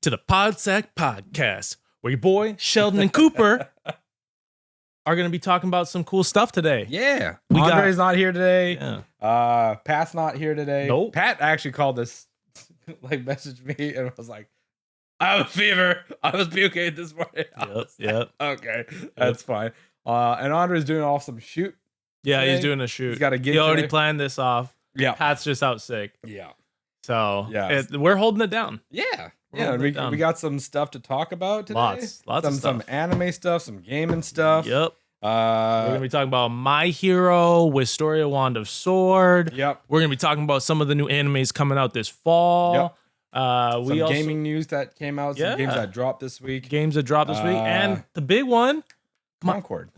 to the Podsack Podcast, where your boy Sheldon and Cooper are going to be talking about some cool stuff today. Yeah. Andre's not here today. Yeah. Pat's not here today. Nope. Pat actually called us, messaged me and was like, I have a fever. I was puking this morning. Yep. Okay. That's fine. And Andre's doing off some shoot. Yeah, today. He's doing a shoot. He's got a gig He already today. planned this off. Yeah. Pat's just out sick. Yeah. So Yeah. we're holding it down. Yeah. We're Yeah. holding And it down. we got some stuff to talk about today. Lots of stuff. Some anime stuff, some gaming stuff. Yep. We're going to be talking about Myhero, Wistoria, Wand of Sword. Yep. We're going to be talking about some of the new animes coming out this fall. Yep. Some Gaming news that came out, some games that dropped this week. Games that dropped this week, and the big one,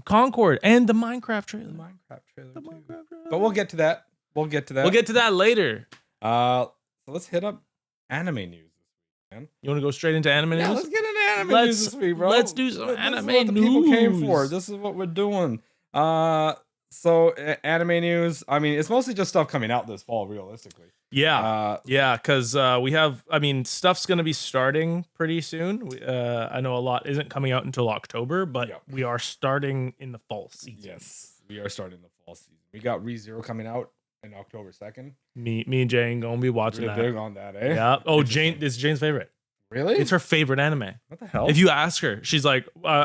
Concord, and the Minecraft trailer. But we'll get to that. We'll get to that later. So let's hit up anime news this week, man. You want to go straight into anime news? Yeah, let's get into anime news this week, bro. Let's do some anime news. This is what the people came for. This is what we're doing. So anime news. I mean, it's mostly just stuff coming out this fall, realistically. Yeah, because we have. I mean, stuff's gonna be starting pretty soon. I know a lot isn't coming out until October, but we are starting in the fall season. Yes, we are starting the fall season. We got ReZero coming out in October 2nd. Me and Jane gonna be watching Really that. big on that, eh? Yeah. Oh, Jane, this is Jane's favorite. Really? It's her favorite anime. What the hell? If you ask her, she's like, why?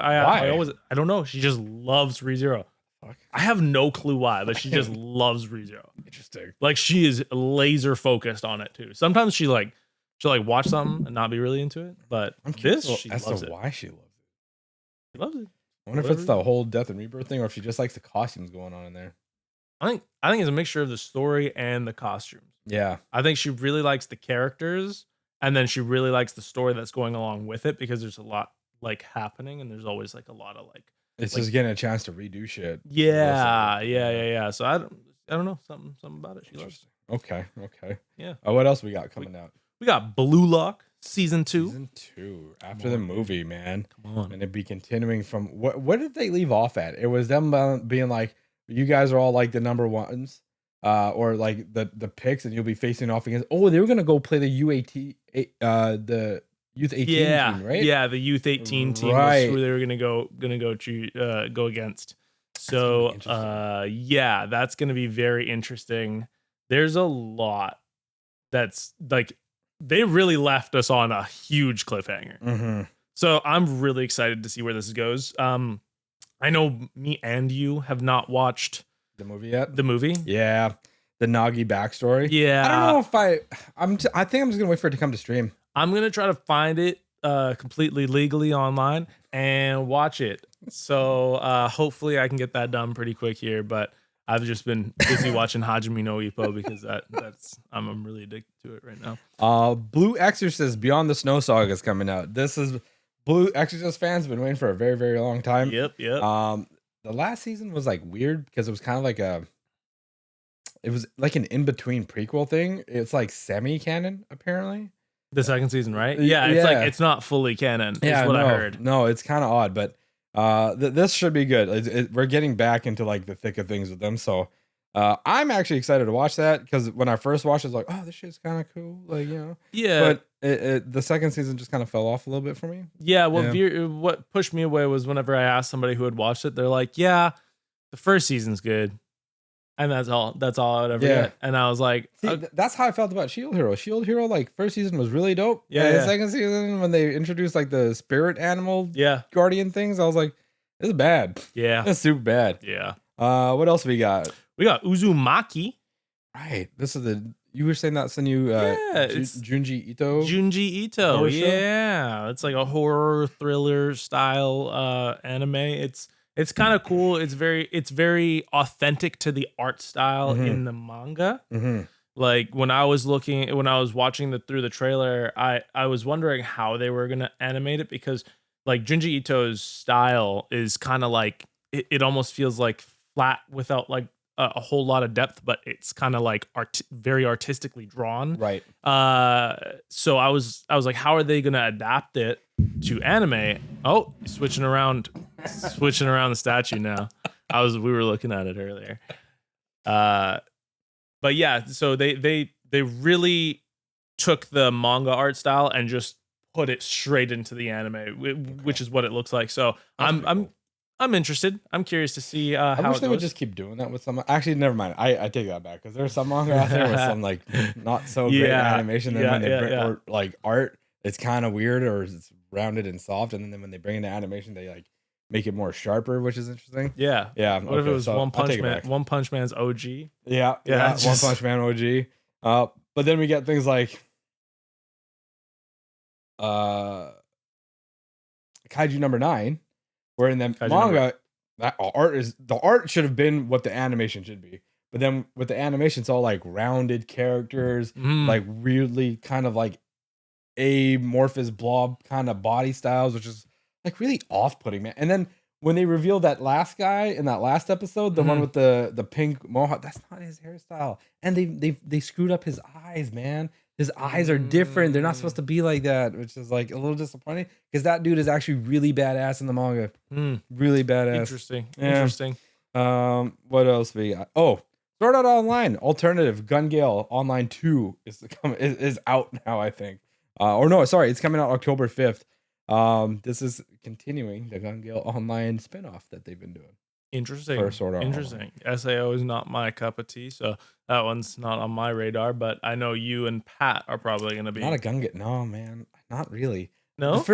I don't know. She just loves ReZero. Fuck. I have no clue why, but she just loves ReZero. Interesting. Like she is laser focused on it too. Sometimes she'll watch something and not be really into it, but she loves it. Why she loves it. She loves it. I wonder if it's the whole death and rebirth thing, or if she just likes the costumes going on in there. I think it's a mixture of the story and the costumes. Yeah. I think she really likes the characters, and then she really likes the story that's going along with it, because there's a lot like happening, and there's always like a lot of like. It's just getting a chance to redo shit. Yeah. So I don't know, something about it. She loves. Okay. Yeah. What else we got coming out? We got Blue Lock season 2. Season 2 after the movie, man. Come on. And it'd be continuing from what did they leave off at? It was them being like, you guys are all like the number ones, or like the picks, and you'll be facing off against. Oh, they were gonna go play the UAT, the Youth 18 team, right? Yeah, the Youth 18 team was who they were go against. So that's gonna be very interesting. There's a lot that's like they really left us on a huge cliffhanger. Mm-hmm. So I'm really excited to see where this goes. I know me and you have not watched the movie yet. The movie, yeah, the Nagi backstory. Yeah, I don't know if I think I'm just gonna wait for it to come to stream. I'm going to try to find it completely legally online and watch it. So hopefully I can get that done pretty quick here. But I've just been busy watching Hajime no Ippo because I'm really addicted to it right now. Blue Exorcist Beyond the Snow Saga is coming out. This is Blue Exorcist fans have been waiting for a very, very long time. Yep. The last season was like weird because it was kind of like it was like an in-between prequel thing. It's like semi-canon apparently. The second season, right? Yeah, like it's not fully canon. Is what I heard. No, it's kind of odd, but this should be good. We're getting back into like the thick of things with them, so I'm actually excited to watch that because when I first watched it, I was like, oh, this shit's kind of cool, like Yeah, but the second season just kind of fell off a little bit for me. Yeah, what pushed me away was whenever I asked somebody who had watched it, they're like, yeah, the first season's good. And that's all I would ever get. And I was like, see, that's how I felt about Shield Hero. Shield Hero, like first season was really dope. Yeah. The second season, when they introduced like the spirit animal guardian things, I was like, this is bad. Yeah. It's super bad. Yeah. What else we got? We got Uzumaki. Right. This is you were saying that's the new it's Junji Ito. Yeah. It's like a horror thriller style anime. It's kind of cool. It's very authentic to the art style in the manga. Mm-hmm. Like when I was watching through the trailer, I was wondering how they were gonna animate it because like Junji Ito's style is kind of like it almost feels like flat without like a whole lot of depth, but it's kind of like very artistically drawn. Right. So I was like, how are they gonna adapt it to anime? Oh, switching around the statue now. We were looking at it earlier. But yeah, so they really took the manga art style and just put it straight into the anime, which is what it looks like. So Cool. I'm interested. I'm curious to see I how wish it they would goes. just keep doing that with some. Actually, never mind. I take that back because there's some manga out there with some like not so great Yeah, animation. Then yeah, when they yeah, bring yeah. or like art, it's kind of weird or it's rounded and soft. And then when they bring in the animation, they like make it more sharper, which is interesting. Yeah. Yeah. What if it Okay. was So One I take Punch it Man? back. One Punch Man's OG. Yeah. Yeah, Yeah. One just Punch Man OG. But then we get things like uh Kaiju number 9, where in the Kaiju number. manga that the art should have been what the animation should be. But then with the animation, it's all like rounded characters, Mm, like weirdly kind of like amorphous blob kind of body styles, which is like really off-putting, man. And then when they revealed that last guy in that last episode, the one mhm. with the pink mohawk, that's not his hairstyle. And they screwed up his eyes, man. His eyes are different. They're not supposed Mm, to be like that, which is like a little disappointing because that dude is actually really badass in the manga. mm. Really badass. Interesting. Yeah. Interesting. What else we got? Oh, Sword Art Online Alternative Gun Gale Online 2 is out now, I think. Or no, sorry, it's coming out October 5th. This is continuing the Gun Gale Online spin-off that they've been doing for Interesting. Sword Art Online. Interesting. SAO is not my cup of tea, so that one's not on my radar. But I know you and Pat are probably gonna Not a be. gun get no, man, not really. No.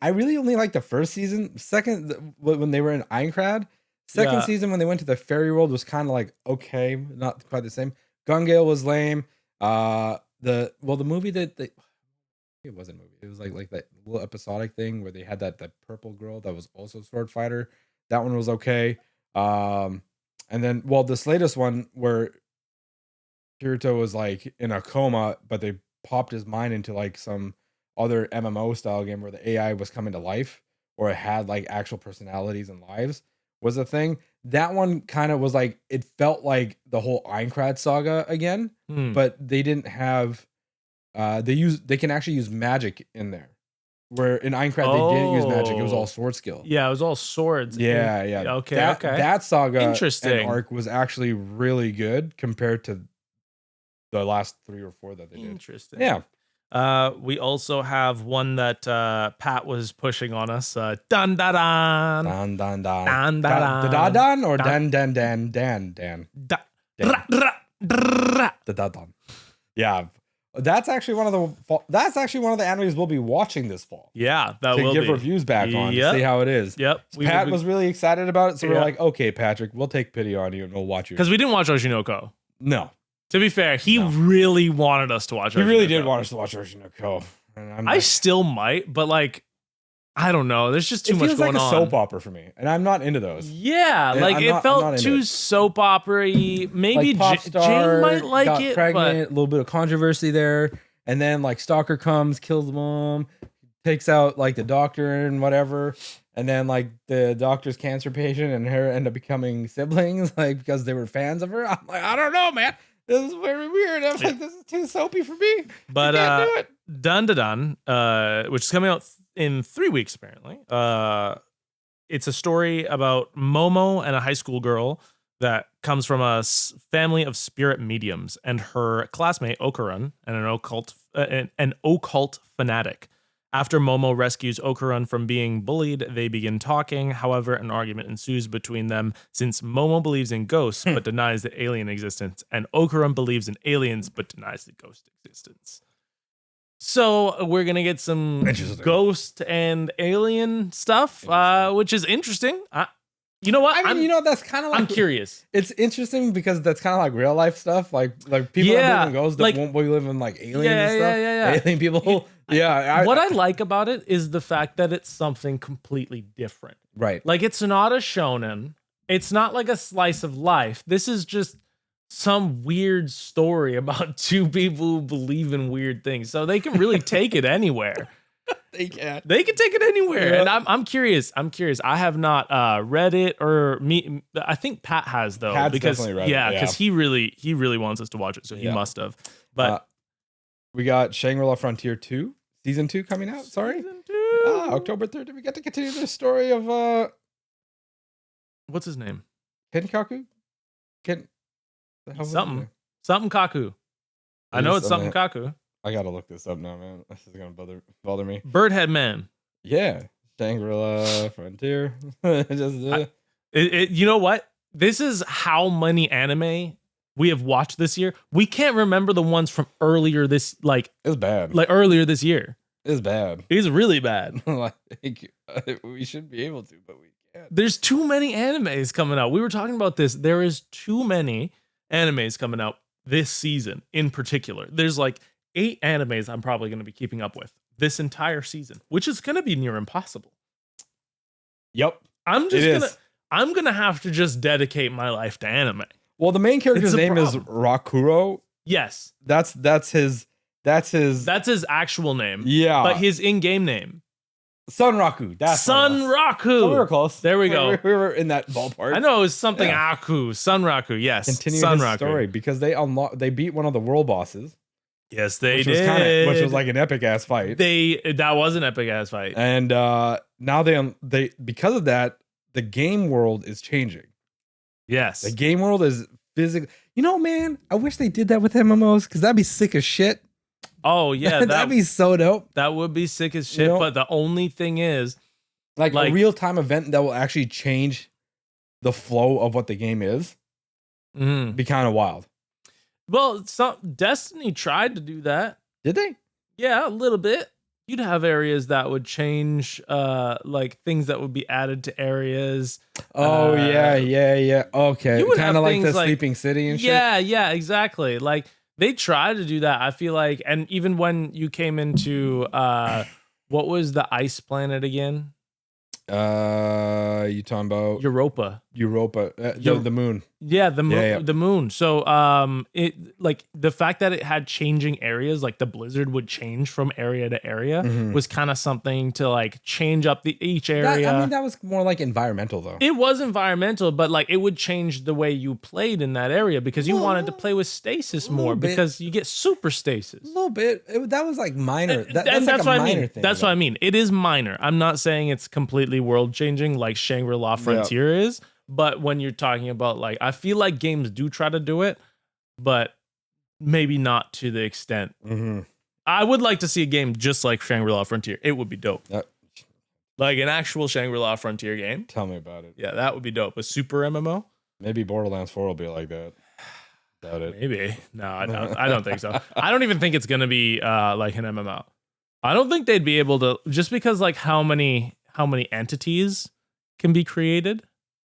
I really only like the first season. Second, when they were in Aincrad, second Yeah. season when they went to the fairy world was kind of like okay, not quite the same. Gun Gale was lame. The movie that they it wasn't a movie. It was like that little episodic thing where they had that purple girl that was also sword fighter. That one was okay. Um, and then this latest one where Kirito was like in a coma, but they popped his mind into like some other MMO style game where the AI was coming to life or it had like actual personalities and lives was a thing. That one kind of was like it felt like the whole Aincrad saga again, Hmm. but they didn't have they can actually use magic in there. Where in Aincrad they didn't use magic, it was all Oh. sword skill. Yeah, it was all swords. In Yeah, yeah. okay. That Okay. that saga and Interesting. arc was actually really good compared to the last 3 or 4 that they did. Interesting. Yeah. We also have one that Pat was pushing on us. Dun da dan. Dan dan dan. Dan da Da dan. dan or Dan. dan dan dan dan dan. Da. Dan. Dra, dra, dra. Da da dan. Yeah. That's actually one of the animes we'll be watching this fall. Yeah, that To will give be. reviews back on to Yep. see how it is. Yep. Pat was really excited about it, so we're Yeah. like, okay, Patrick, we'll take pity on you and we'll watch you. Because we didn't watch Oshinoko. No, To be fair, he No. really wanted us to watch. he really Oshinoko. did want us to watch Oshinoko. And I'm I like, still might, but like, I don't know. There's just too it much feels going like a on. soap opera for me, and I'm not into those. Yeah, Yeah, like I'm it not felt into too it. soap opera-y. Maybe Like pop Jane star might like got it, pregnant, a little bit of controversy there, and then like stalker comes, kills the mom, takes out like the doctor and whatever, and then like the doctor's cancer patient and her end up becoming siblings, like because they were fans of her. I'm like, I don't know, man. This is very weird. I was like, this is too soapy for me. but I can't do it. Dun da Dun, which is coming out in 3 weeks apparently. It's a story about Momo and a high school girl that comes from a family of spirit mediums and her classmate Okarun and an occult fanatic. After Momo rescues Okarun from being bullied, they begin talking. However, an argument ensues between them since Momo believes in ghosts but denies the alien existence, and Okarun believes in aliens but denies the ghost existence. So we're gonna get some Interesting. ghost and alien stuff, Interesting. which is interesting. You know what? I mean, that's kind of like I'm curious. It's interesting because that's kind of like real life stuff. Like people that Yeah, believe in ghosts like- won't believe in like aliens Yeah, and stuff. yeah. Alien people. Yeah. What I like about it is the fact that it's something completely different. right. Like it's not a shonen. It's not like a slice of life. This is just some weird story about two people who believe in weird things. So they can really take it anywhere. They can't. They can take it anywhere. Yeah. And I'm curious. I have not read it or I think Pat has though. Pat's because definitely read it, yeah. because he really wants us to watch it. So he Yeah. must have. But We got Shangri-La Frontier 2, season 2 coming out. Sorry. Season 2. October 3rd. We get to continue the story of What's his name? Kenkaku? The hell was his Something. name? Something Kaku. I It know is it's something something. Kaku. I gotta look this up now, man. This is gonna bother me. Birdhead Man. Yeah, Shangri-La Frontier. Just You know what? This is how many anime we have watched this year. We can't remember the ones from earlier this it's bad. like earlier this year. It's bad. It's really bad. Like, we should be able to, but we can't. There's too many animes coming out. We were talking about this. There is too many animes coming out this season in particular. There's like 8 animes I'm probably going to be keeping up with this entire season, which is going to be near impossible. Yep. I'm going to have to just dedicate my life to anime. Well, the main character's name is Rakuro. Yes. That's his actual name. Yeah. But his in-game name. Sunraku. That's Sunraku. So we were close. There we go. We were in that ballpark. I know it was something Aku. Sunraku. Yes. Continue his story because they beat one of the world bosses. Yes, they did. Which was like an epic ass fight. That was an epic ass fight. And now they because of that, the game world is changing. Yes. The game world is physical. You know, man, I wish they did that with MMOs because that'd be sick as shit. Oh, yeah. That'd be so dope. That would be sick as shit. You know, but the only thing is, like a real-time event that will actually change the flow of what the game is. Be kind of wild. Well, Destiny tried to do that. Did they? Yeah, a little bit. You'd have areas that would change, like things that would be added to areas. Oh, yeah. Okay. Kind of like the Sleeping City and shit. Yeah, exactly. Like, they tried to do that, I feel like. And even when you came into, what was the ice planet again? You talking about Europa, the moon. Yeah, the moon. Yeah. The moon. So it like the fact that it had changing areas, like the blizzard would change from area to area, was kind of something to like change up each area. That was more like environmental though. It was environmental, but like it would change the way you played in that area because you wanted to play with stasis more because you get super stasis. A little bit. That was like minor. That's like what I mean. That's what I mean. It is minor. I'm not saying it's completely world changing like Shangri-La Frontier is. But when you're talking about like, I feel like games do try to do it, but maybe not to the extent. I would like to see a game just like Shangri-La Frontier. It would be dope. Like an actual Shangri-La Frontier game. Tell me about it. Yeah, that would be dope. A super MMO. Maybe Borderlands 4 will be like that. Doubt it. Maybe. No, I don't think so. I don't even think it's gonna be like an MMO. I don't think they'd be able to, just because like how many entities can be created.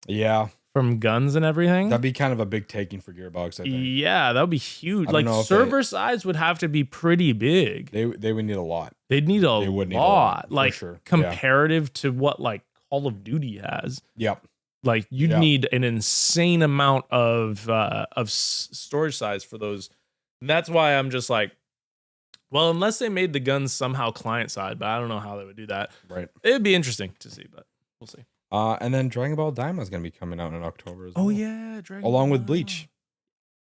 Yeah. From guns and everything. That'd be kind of a big taking for Gearbox, I think. Yeah, that would be huge. Like server size would have to be pretty big. They would need a lot. They'd need a lot. Like sure. Comparative to what like Call of Duty has. Yep. Like you'd need an insane amount of storage size for those. And that's why I'm just like, well, unless they made the guns somehow client side, but I don't know how they would do that. Right. It'd be interesting to see, but we'll see. And then Dragon Ball Daima is going to be coming out in October as well. Oh yeah, along with Bleach.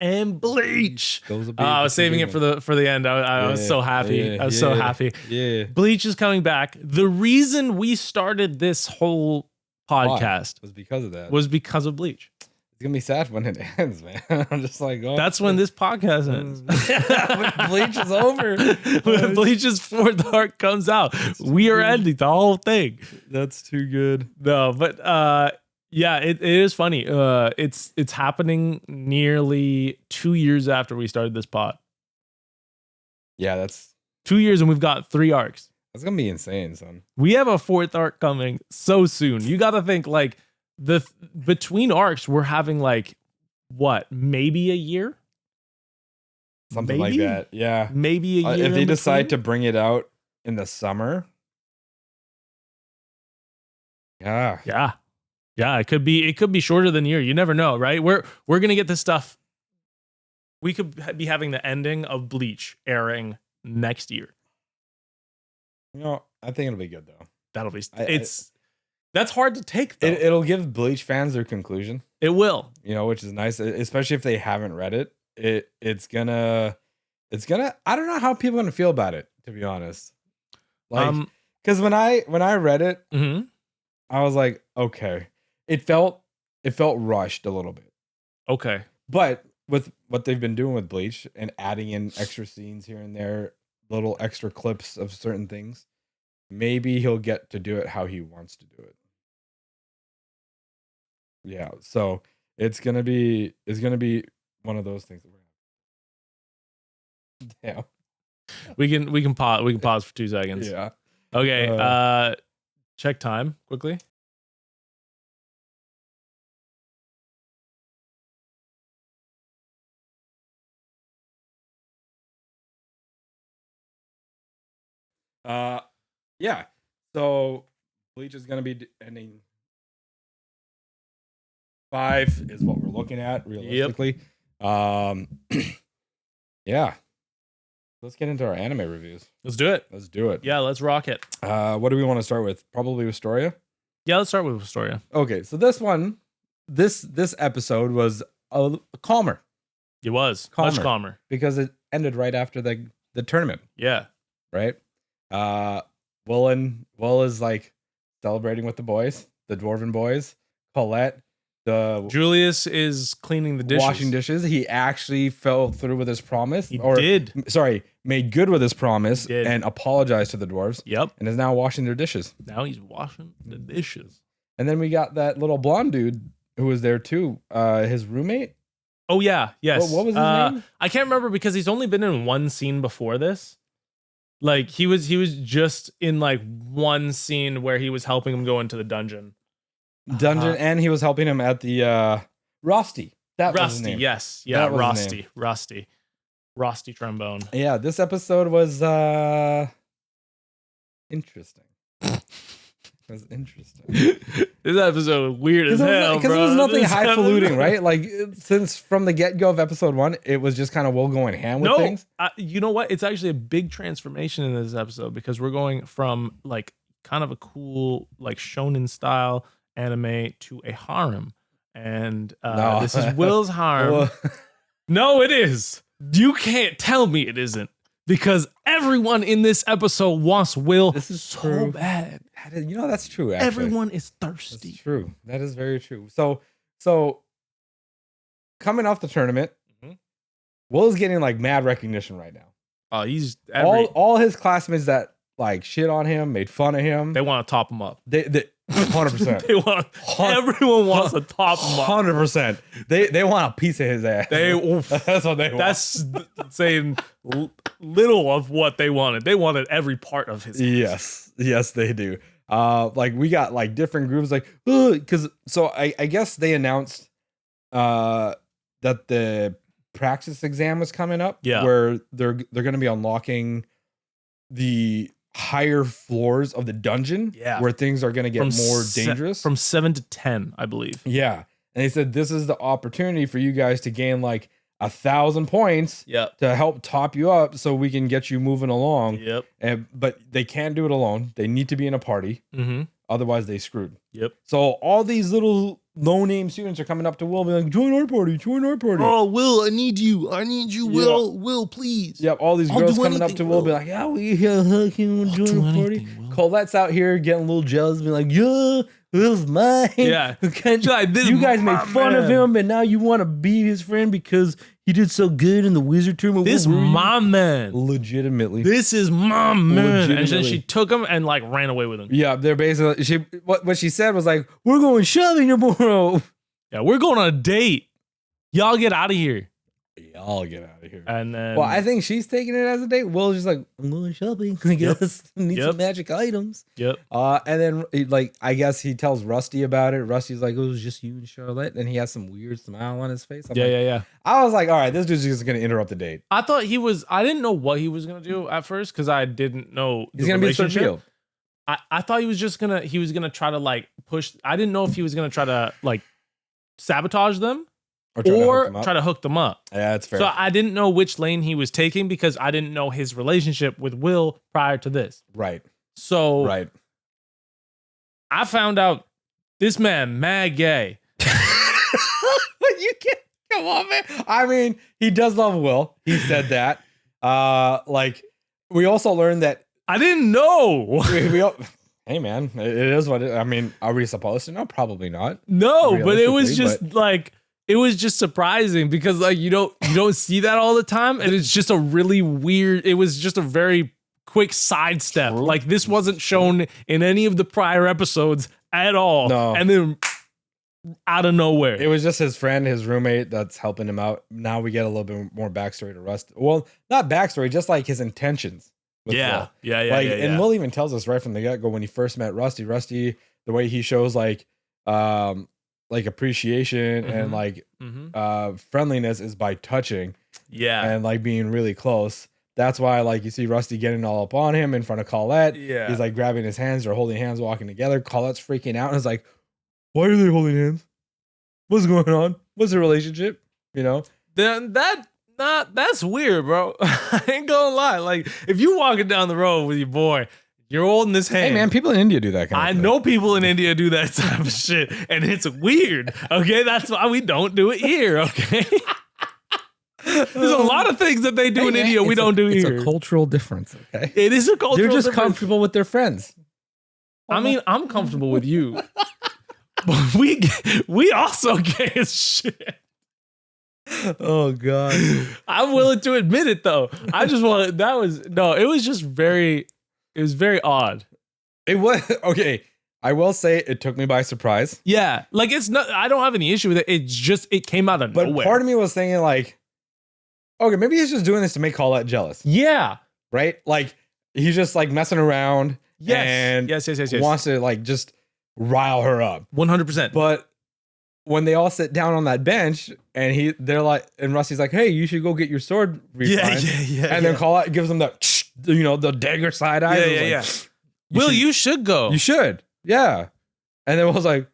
And Bleach. I was saving it for the end. I was so happy. I was so happy. Yeah. Bleach is coming back. The reason we started this whole podcast was because of that. Was because of Bleach. It's gonna be sad when it ends, man. I'm just like, oh, that's when this podcast ends. When Bleach is over. When Bleach's 4th arc comes out, we are ending the whole thing. That's too good. No, but yeah, it is funny. It's happening nearly 2 years after we started this pod. Yeah, that's 2 years, and we've got 3 arcs. That's gonna be insane, son. We have a 4th arc coming so soon. You got to think like between arcs, we're having like what, maybe a year, something like that. Yeah, maybe a year. If they decide to bring it out in the summer, yeah. It could be shorter than a year. You never know, right? We're gonna get this stuff. We could be having the ending of Bleach airing next year. You know, I think it'll be good though. That'll be that's hard to take though. It'll give Bleach fans their conclusion. It will. You know, which is nice, especially if they haven't read it. It's gonna I don't know how people are gonna feel about it, to be honest. Like, because when I read it, I was like, okay. It felt rushed a little bit. Okay. But with what they've been doing with Bleach and adding in extra scenes here and there, little extra clips of certain things, maybe he'll get to do it how he wants to do it. Yeah, so it's gonna be one of those things that we're gonna. Damn. We can pause for 2 seconds. Yeah. Okay. Check time quickly. Yeah. So Bleach is gonna be ending 5 is what we're looking at realistically. Yeah. Let's get into our anime reviews. Let's do it. Let's do it. Yeah, let's rock it. What do we want to start with? Probably Wistoria. Yeah, let's start with Wistoria. Okay, so this one, this episode was calmer. It was much calmer because it ended right after the tournament. Yeah. Right. Will is like celebrating with the boys, the dwarven boys. Paulette, Julius is cleaning the dishes, washing dishes. He actually fell through with his promise. He made good with his promise and apologized to the dwarves. Yep. And is now washing their dishes. Now he's washing the dishes. And then we got that little blonde dude who was there too. His roommate. Oh yeah, yes. What was his name? I can't remember because he's only been in one scene before this. Like he was just in like one scene where he was helping him go into the dungeon. And he was helping him at the Rusty. That was his name. Yes. Yeah, Rusty Trombone. Yeah, this episode was interesting. It was interesting. This episode was weird as hell, because there was nothing highfalutin, right? Like since from the get-go of episode 1, it was just kind of Will going ham with things. You know what? It's actually a big transformation in this episode because we're going from like kind of a cool like shonen style anime to a harem, and this is Will's harem. No, it is. You can't tell me it isn't. Because everyone in this episode wants Will so bad. That's true. Actually. Everyone is thirsty. That's true. That is very true. So coming off the tournament, Will is getting like mad recognition right now. Oh, he's all his classmates that like shit on him, made fun of him. They want to top him up. They 100%. Everyone wants to top him up. 100%. They want a piece of his ass. That's what they want. That's saying little of what they wanted. They wanted every part of his ass. Yes, they do. Like we got like different groups, like because I guess they announced that the praxis exam was coming up. Yeah, where they're going to be unlocking the higher floors of the dungeon, where things are going to get more dangerous from 7 to 10, I believe. Yeah, and they said this is the opportunity for you guys to gain like 1,000 points to help top you up so we can get you moving along. But they can't do it alone. They need to be in a party. Otherwise they screwed. So all these little no-name students are coming up to Will, being like, join our party. Oh, Will, I need you, Will, please. Yep, all these girls coming up to Will, be like, yeah, we join the party. Colette's out here getting a little jealous, being like, yeah, Will's mine. Yeah. You guys made fun of him, and now you want to be his friend because he did so good in the wizard tournament. This my man. Legitimately. This is my man. And then she took him and like ran away with him. Yeah, they're basically, what she said was like, we're going shopping tomorrow. Yeah, we're going on a date. Y'all get out of here. Y'all get out of here. And then, well, I think she's taking it as a date. Will's just like, I'm going shopping. I guess need some magic items. And then like I guess he tells Rusty about it. Rusty's like, it was just you and Charlotte, and he has some weird smile on his face. Yeah. I was like, all right, this dude's just gonna interrupt the date. I thought I didn't know what he was gonna do at first because I didn't know he's gonna be so chill. I thought he was gonna try to like push. I didn't know if he was gonna try to like sabotage them. Or try to hook them up. Yeah, that's fair. So I didn't know which lane he was taking because I didn't know his relationship with Will prior to this. Right. So I found out this man mad gay. You can't come on, man. I mean, he does love Will. He said that. Like we also learned that I didn't know. Hey man, it is what I mean. Are we supposed to know? Probably not. No, but it was just like it was just surprising because like you don't see that all the time, and it's just a really weird. It was just a very quick sidestep. True. Like this wasn't shown in any of the prior episodes at all. No. And then out of nowhere, It was just his friend, his roommate that's helping him out. Now we get a little bit more backstory to Rusty. Well, not backstory, just like his intentions. With Will. And Will even tells us right from the get-go when he first met Rusty, the way he shows like appreciation and like friendliness is by touching. Yeah. And like being really close. That's why like you see Rusty getting all up on him in front of Colette. Yeah. He's like grabbing his hands or holding hands walking together. Colette's freaking out and is like, why are they holding hands? What's going on? What's the relationship? You know? Then that's weird, bro. I ain't gonna lie. Like if you walking down the road with your boy, you're holding his hand. Hey man, people in India do that kind of I thing. know people in India do that type of shit, and it's weird. Okay, that's why we don't do it here. Okay, there's a lot of things that they do in India we don't do here. It's a cultural difference. Okay, It is a cultural. they're just difference. comfortable with their friends. I mean, I'm comfortable with you, but we also gay as shit. Oh god, I'm willing to admit it though. I just want it was just very. It was very odd. it was okay. I will say it took me by surprise. Yeah, like it's not. I don't have any issue with it. It's just it came out of But nowhere. part of me was thinking like, okay, maybe he's just doing this to make Colette jealous, Yeah. right? Like he's just like messing around. Yes. And Yes. wants to like just rile her up. 100%. But when they all sit down on that bench and they're like, and Rusty's like, hey, you should go get your sword refined. Yeah. And then Colette gives him the, the dagger side eye. Yeah. Will, you should go. You should. Yeah. And then Will's like,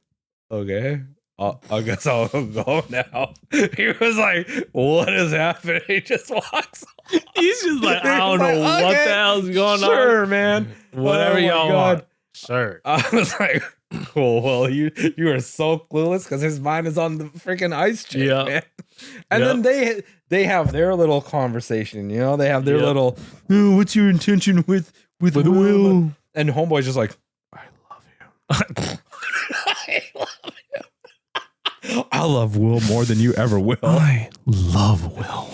okay, I guess I'll go now. He was like, what is happening? He just walks off. He's just like, I don't know He's like, what okay, the hell's going on. Sure, man. Whatever Oh my y'all God. want. Sure. I was like, cool. Well, you are so clueless because his mind is on the freaking ice chain, Yeah. man. And then they have their little conversation, you know. They have their Yep. little, oh, what's your intention with Will? And Homeboy's just like, I love him. I love him. I love Will more than you ever will. I love Will.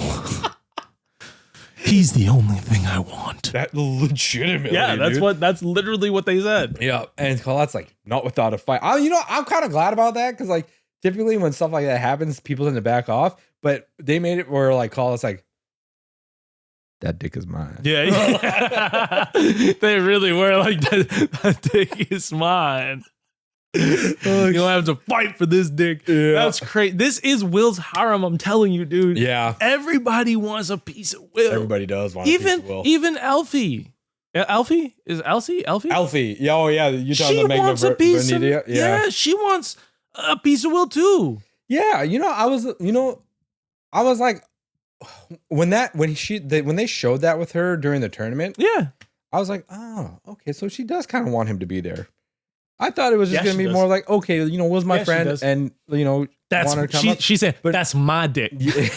He's the only thing I want. That legitimately. Yeah, that's literally what they said. Yeah, and Colette's like, not without a fight. I'm kind of glad about that because like typically when stuff like that happens, people tend to back off. But they made it where like Colette's like, that dick is mine. Yeah. They really were like that dick is mine. You don't have to fight for this dick. Yeah. That's crazy. This is Will's harem. I'm telling you, dude. Yeah, Everybody wants a piece of Will. everybody does want a piece of Will. Even Elfie. Elfie is Elsie. Alfie. Yeah, oh yeah, you talking She about Magna wants a piece of. Venidia? Yeah, she wants a piece of Will too. Yeah, I was like, when they showed that with her during the tournament, Yeah. I was like, oh, okay, so she does kind of want him to be there. I thought it was just Yeah, gonna she be does. more like, okay, Will's my Yeah, she friend, does. and wanted to come up. She said, But- that's my dick. Yeah.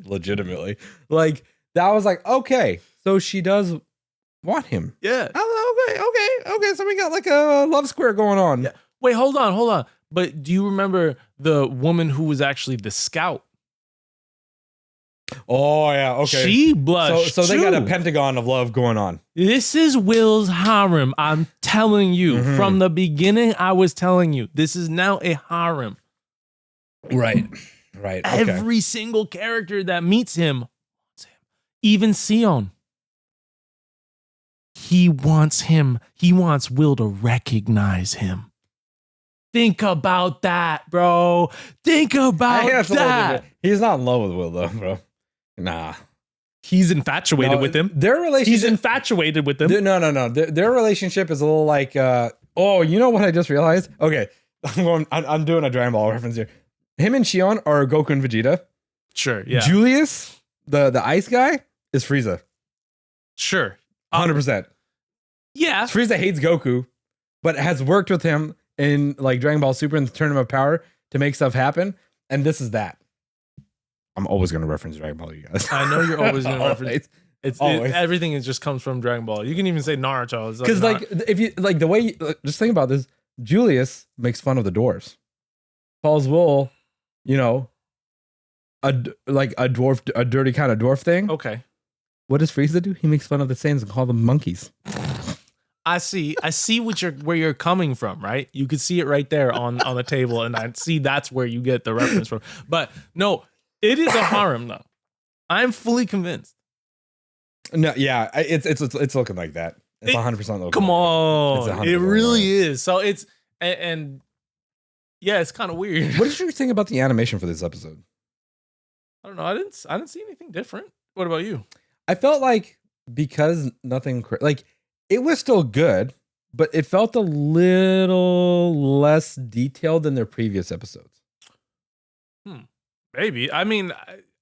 Legitimately, like that was like, okay, so she does want him. Yeah. Okay, so we got like a love square going on. Yeah. Wait, hold on. But do you remember the woman who was actually the scout? Oh yeah, okay. She blushed. So they got a too. pentagon of love going on. This is Will's harem. I'm telling you. Mhm. From the beginning, I was telling you. This is now a harem. Right. Okay. Every single character that meets him wants him. Even Sion. He wants him. He wants Will to recognize him. Think about that, bro. Think I about think that's a little that. different. He's not in love with Will though, bro. Nah. He's infatuated No, with him. Their relationship. He's infatuated with him. No. Their relationship is a little like. Oh, you know what I just realized? Okay, I'm doing a Dragon Ball reference here. Him and Shion are Goku and Vegeta. Sure, yeah. Julius, the ice guy, is Frieza. Sure. 100%. Yeah. Frieza hates Goku, but has worked with him in like Dragon Ball Super and the Tournament of Power to make stuff happen. And this is that. I'm always going to reference Dragon Ball, you guys. I know you're always going to reference. Always. Everything just comes from Dragon Ball. You can even say Naruto. Because like if you like the way just think about this, Julius makes fun of the dwarves, calls Will you know, like a dwarf, a dirty kind of dwarf thing. Okay. What does Frieza do? He makes fun of the Saiyans and call them monkeys. I see where you're coming from, right? You could see it right there on the table, and I see that's where you get the reference from. But no, it is a harem though. I'm fully convinced. No, yeah, it's looking like that. It's 100% looking. Come on, like it really is. So it's and yeah, it's kind of weird. What did you think about the animation for this episode? I don't know. I didn't see anything different. What about you? I felt like because nothing like it was still good, but it felt a little less detailed than their previous episodes. Maybe. I mean,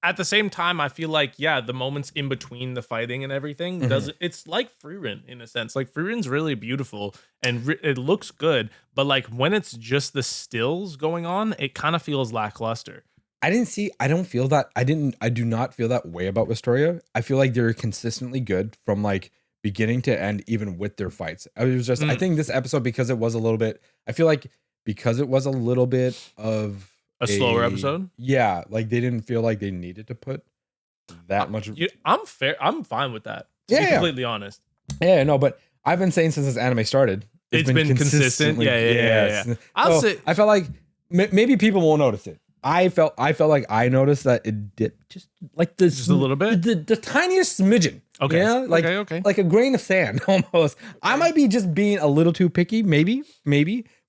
at the same time, I feel like the moments in between the fighting and everything doesn't. It's like Frieren in a sense. Like Frieren's really beautiful and it looks good, but like when it's just the stills going on, it kind of feels lackluster. I don't feel that. I do not feel that way about Wistoria. I feel like they're consistently good from like beginning to end, even with their fights. I think this episode, because it was a little bit, I feel like because it was a little bit of a slower episode. Yeah. Like they didn't feel like they needed to put that much. I'm fair. I'm fine with that. To be completely honest. Yeah, no, but I've been saying since this anime started, it's been consistent. Yeah. I felt like maybe people won't notice it. I felt like I noticed that it dipped just like this, just a little bit, the tiniest smidgen. Okay, yeah, like like a grain of sand almost. Okay. I might be just being a little too picky, maybe,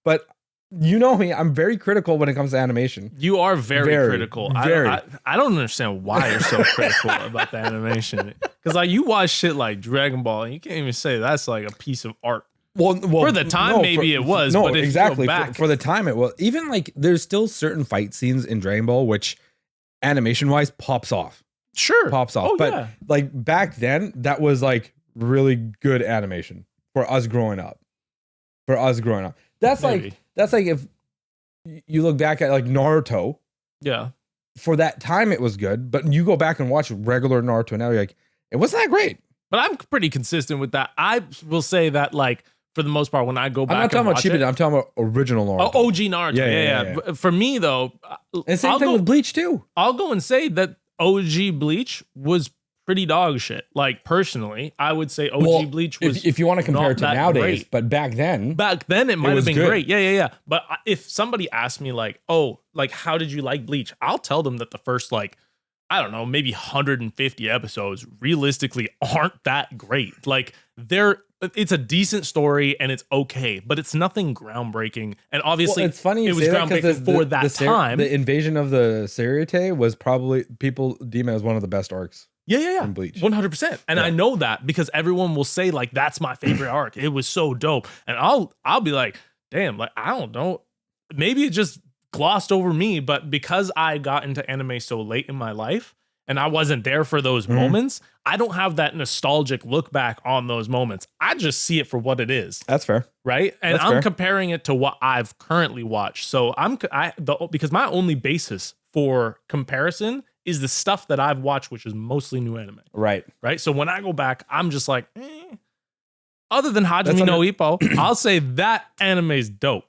but you know me, I'm very critical when it comes to animation. You are very critical. I don't understand why you're so critical about the animation, because like you watch shit like Dragon Ball, and you can't even say that's like a piece of art. Well, for the time, maybe it was. No, but if exactly. You go back, for the time, it was. Even like, there's still certain fight scenes in Dragon Ball which, animation-wise, pops off. Sure, pops off. But like back then, that was like really good animation for us growing up. That's maybe. That's like if you look back at like Naruto. Yeah. For that time, it was good, but you go back and watch regular Naruto now, you're like, it wasn't that great. But I'm pretty consistent with that. I will say that like, for the most part, when I go back, I'm not talking about cheap. I'm talking about original Naruto. Oh, OG Naruto. Yeah. For me though, and same thing with Bleach too. I'll go and say that OG Bleach was pretty dog shit. Like personally, I would say OG Bleach was. If you want to compare it to nowadays, great. But back then it might have been good. Great. Yeah. But if somebody asked me like, oh, like how did you like Bleach? I'll tell them that the first like, I don't know, maybe 150 episodes realistically aren't that great. Like it's a decent story and it's okay, but it's nothing groundbreaking. And obviously, it's funny it was groundbreaking for that time. The invasion of the Seriete was probably, people deem it as one of the best arcs. Yeah. In Bleach. 100%. And I know that because everyone will say like, that's my favorite arc. It was so dope. And I'll be like, damn, like I don't know. Maybe it just glossed over me, but because I got into anime so late in my life and I wasn't there for those moments, I don't have that nostalgic look back on those moments. I just see it for what it is. That's fair. Right? And I'm comparing it to what I've currently watched. So because my only basis for comparison is the stuff that I've watched, which is mostly new anime. Right. So when I go back, I'm just like, other than Hajime no Ippo, I'll say that anime is dope.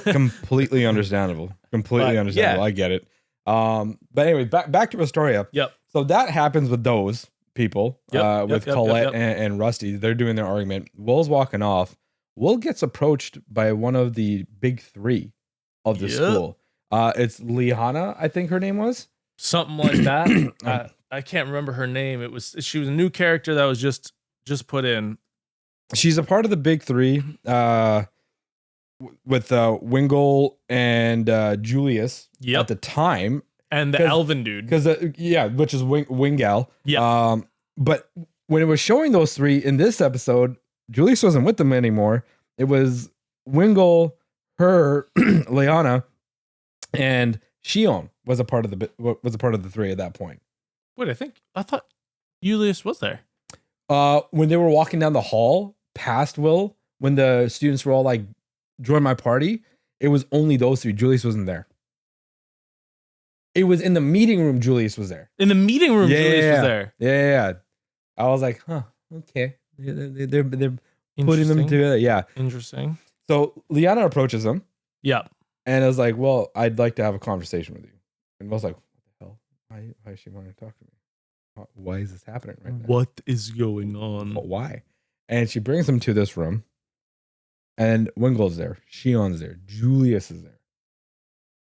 Completely understandable. Understandable. Yeah. I get it. But anyway, back to Wistoria. Yep. So that happens with those people, with Colette and Rusty. They're doing their argument. Will's walking off. Will gets approached by one of the big three of the school. It's Liana, I think her name was. Something like that. I can't remember her name. She was a new character that was just put in. She's a part of the big three, with Wingle and Julius at the time, and the Elven dude, which is Wingal. Yeah. But when it was showing those three in this episode, Julius wasn't with them anymore. It was Wingle, her, Liana, and Shion was a part of the three at that point. Wait, I thought Julius was there. When they were walking down the hall past Will, when the students were all like, join my party, it was only those three. Julius wasn't there. It was in the meeting room. Julius was there. In the meeting room, Julius was there. Yeah. I was like, huh, okay. They're putting them together. Yeah. Interesting. So Liana approaches him. Yeah. And I was like, well, I'd like to have a conversation with you. And Will's like, what the hell? Why is she wanting to talk to me? Why is this happening right now? What is going on? Why? And she brings him to this room. And Wingel's there. Shion's there. Julius is there.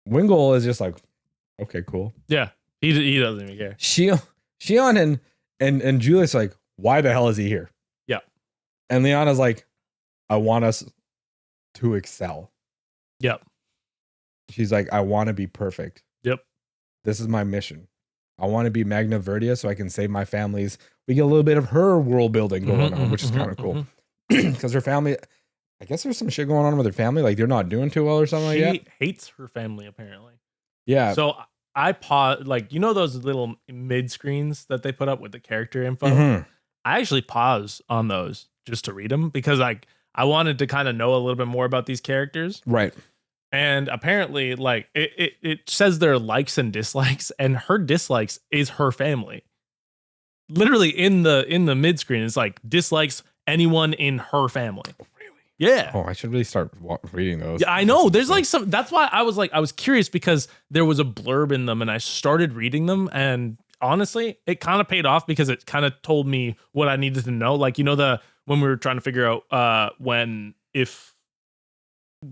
Wingel is just like, okay, cool. Yeah. He doesn't even care. Shion and Julius are like, why the hell is he here? Yeah. And Liana's like, I want us to excel. Yep. She's like, I want to be perfect. Yep. This is my mission. I want to be Magna Verdia so I can save my families. We get a little bit of her world building going on, which is kind of cool. Because her family, I guess there's some shit going on with her family. Like they're not doing too well or something like that. She hates her family, apparently. Yeah. So I paused, like, you know those little mid screens that they put up with the character info? I actually pause on those just to read them because I wanted to kind of know a little bit more about these characters. Right. And apparently, like, it says their likes and dislikes, and her dislikes is her family. Literally in the mid screen, it's like dislikes anyone in her family. Really? Yeah. Oh, I should really start reading those. Yeah, I know. There's like some. That's why I was curious because there was a blurb in them, and I started reading them, and honestly, it kind of paid off because it kind of told me what I needed to know. Like, you know, when we were trying to figure out if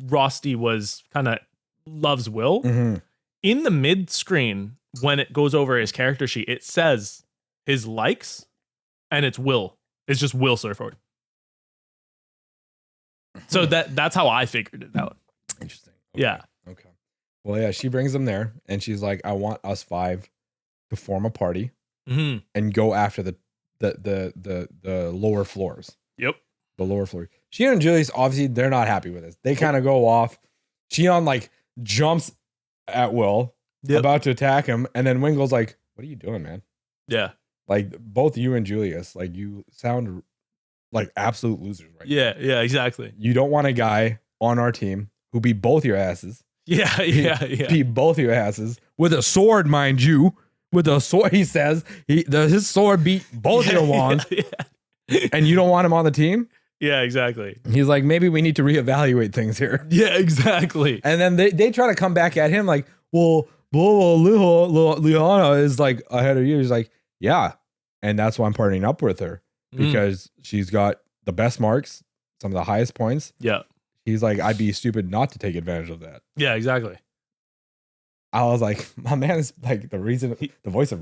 Rosti was kind of loves Will in the mid screen when it goes over his character sheet, it says his likes and it's Will. It's just Will Surford. So that's how I figured it out. Interesting. Okay. Yeah. Okay. Well, yeah, she brings them there and she's like, I want us 5 to form a party and go after the lower floors. Yep. The lower floor. Shion and Julius, obviously, they're not happy with this. They kind of go off. Shion like jumps at Will, about to attack him, and then Wingel's like, "What are you doing, man?" Yeah. Like both you and Julius, like you sound like absolute losers right now. Yeah, exactly. You don't want a guy on our team who beat both your asses. Yeah. Beat both your asses with a sword, mind you. With a sword, he says his sword beat both your wands, and you don't want him on the team. Yeah, exactly. He's like, maybe we need to reevaluate things here. Yeah, exactly. And then they try to come back at him like, well, Liana is like ahead of you. He's like, yeah. And that's why I'm partnering up with her because she's got the best marks, some of the highest points. Yeah. He's like, I'd be stupid not to take advantage of that. Yeah, exactly. I was like, my man is like the voice of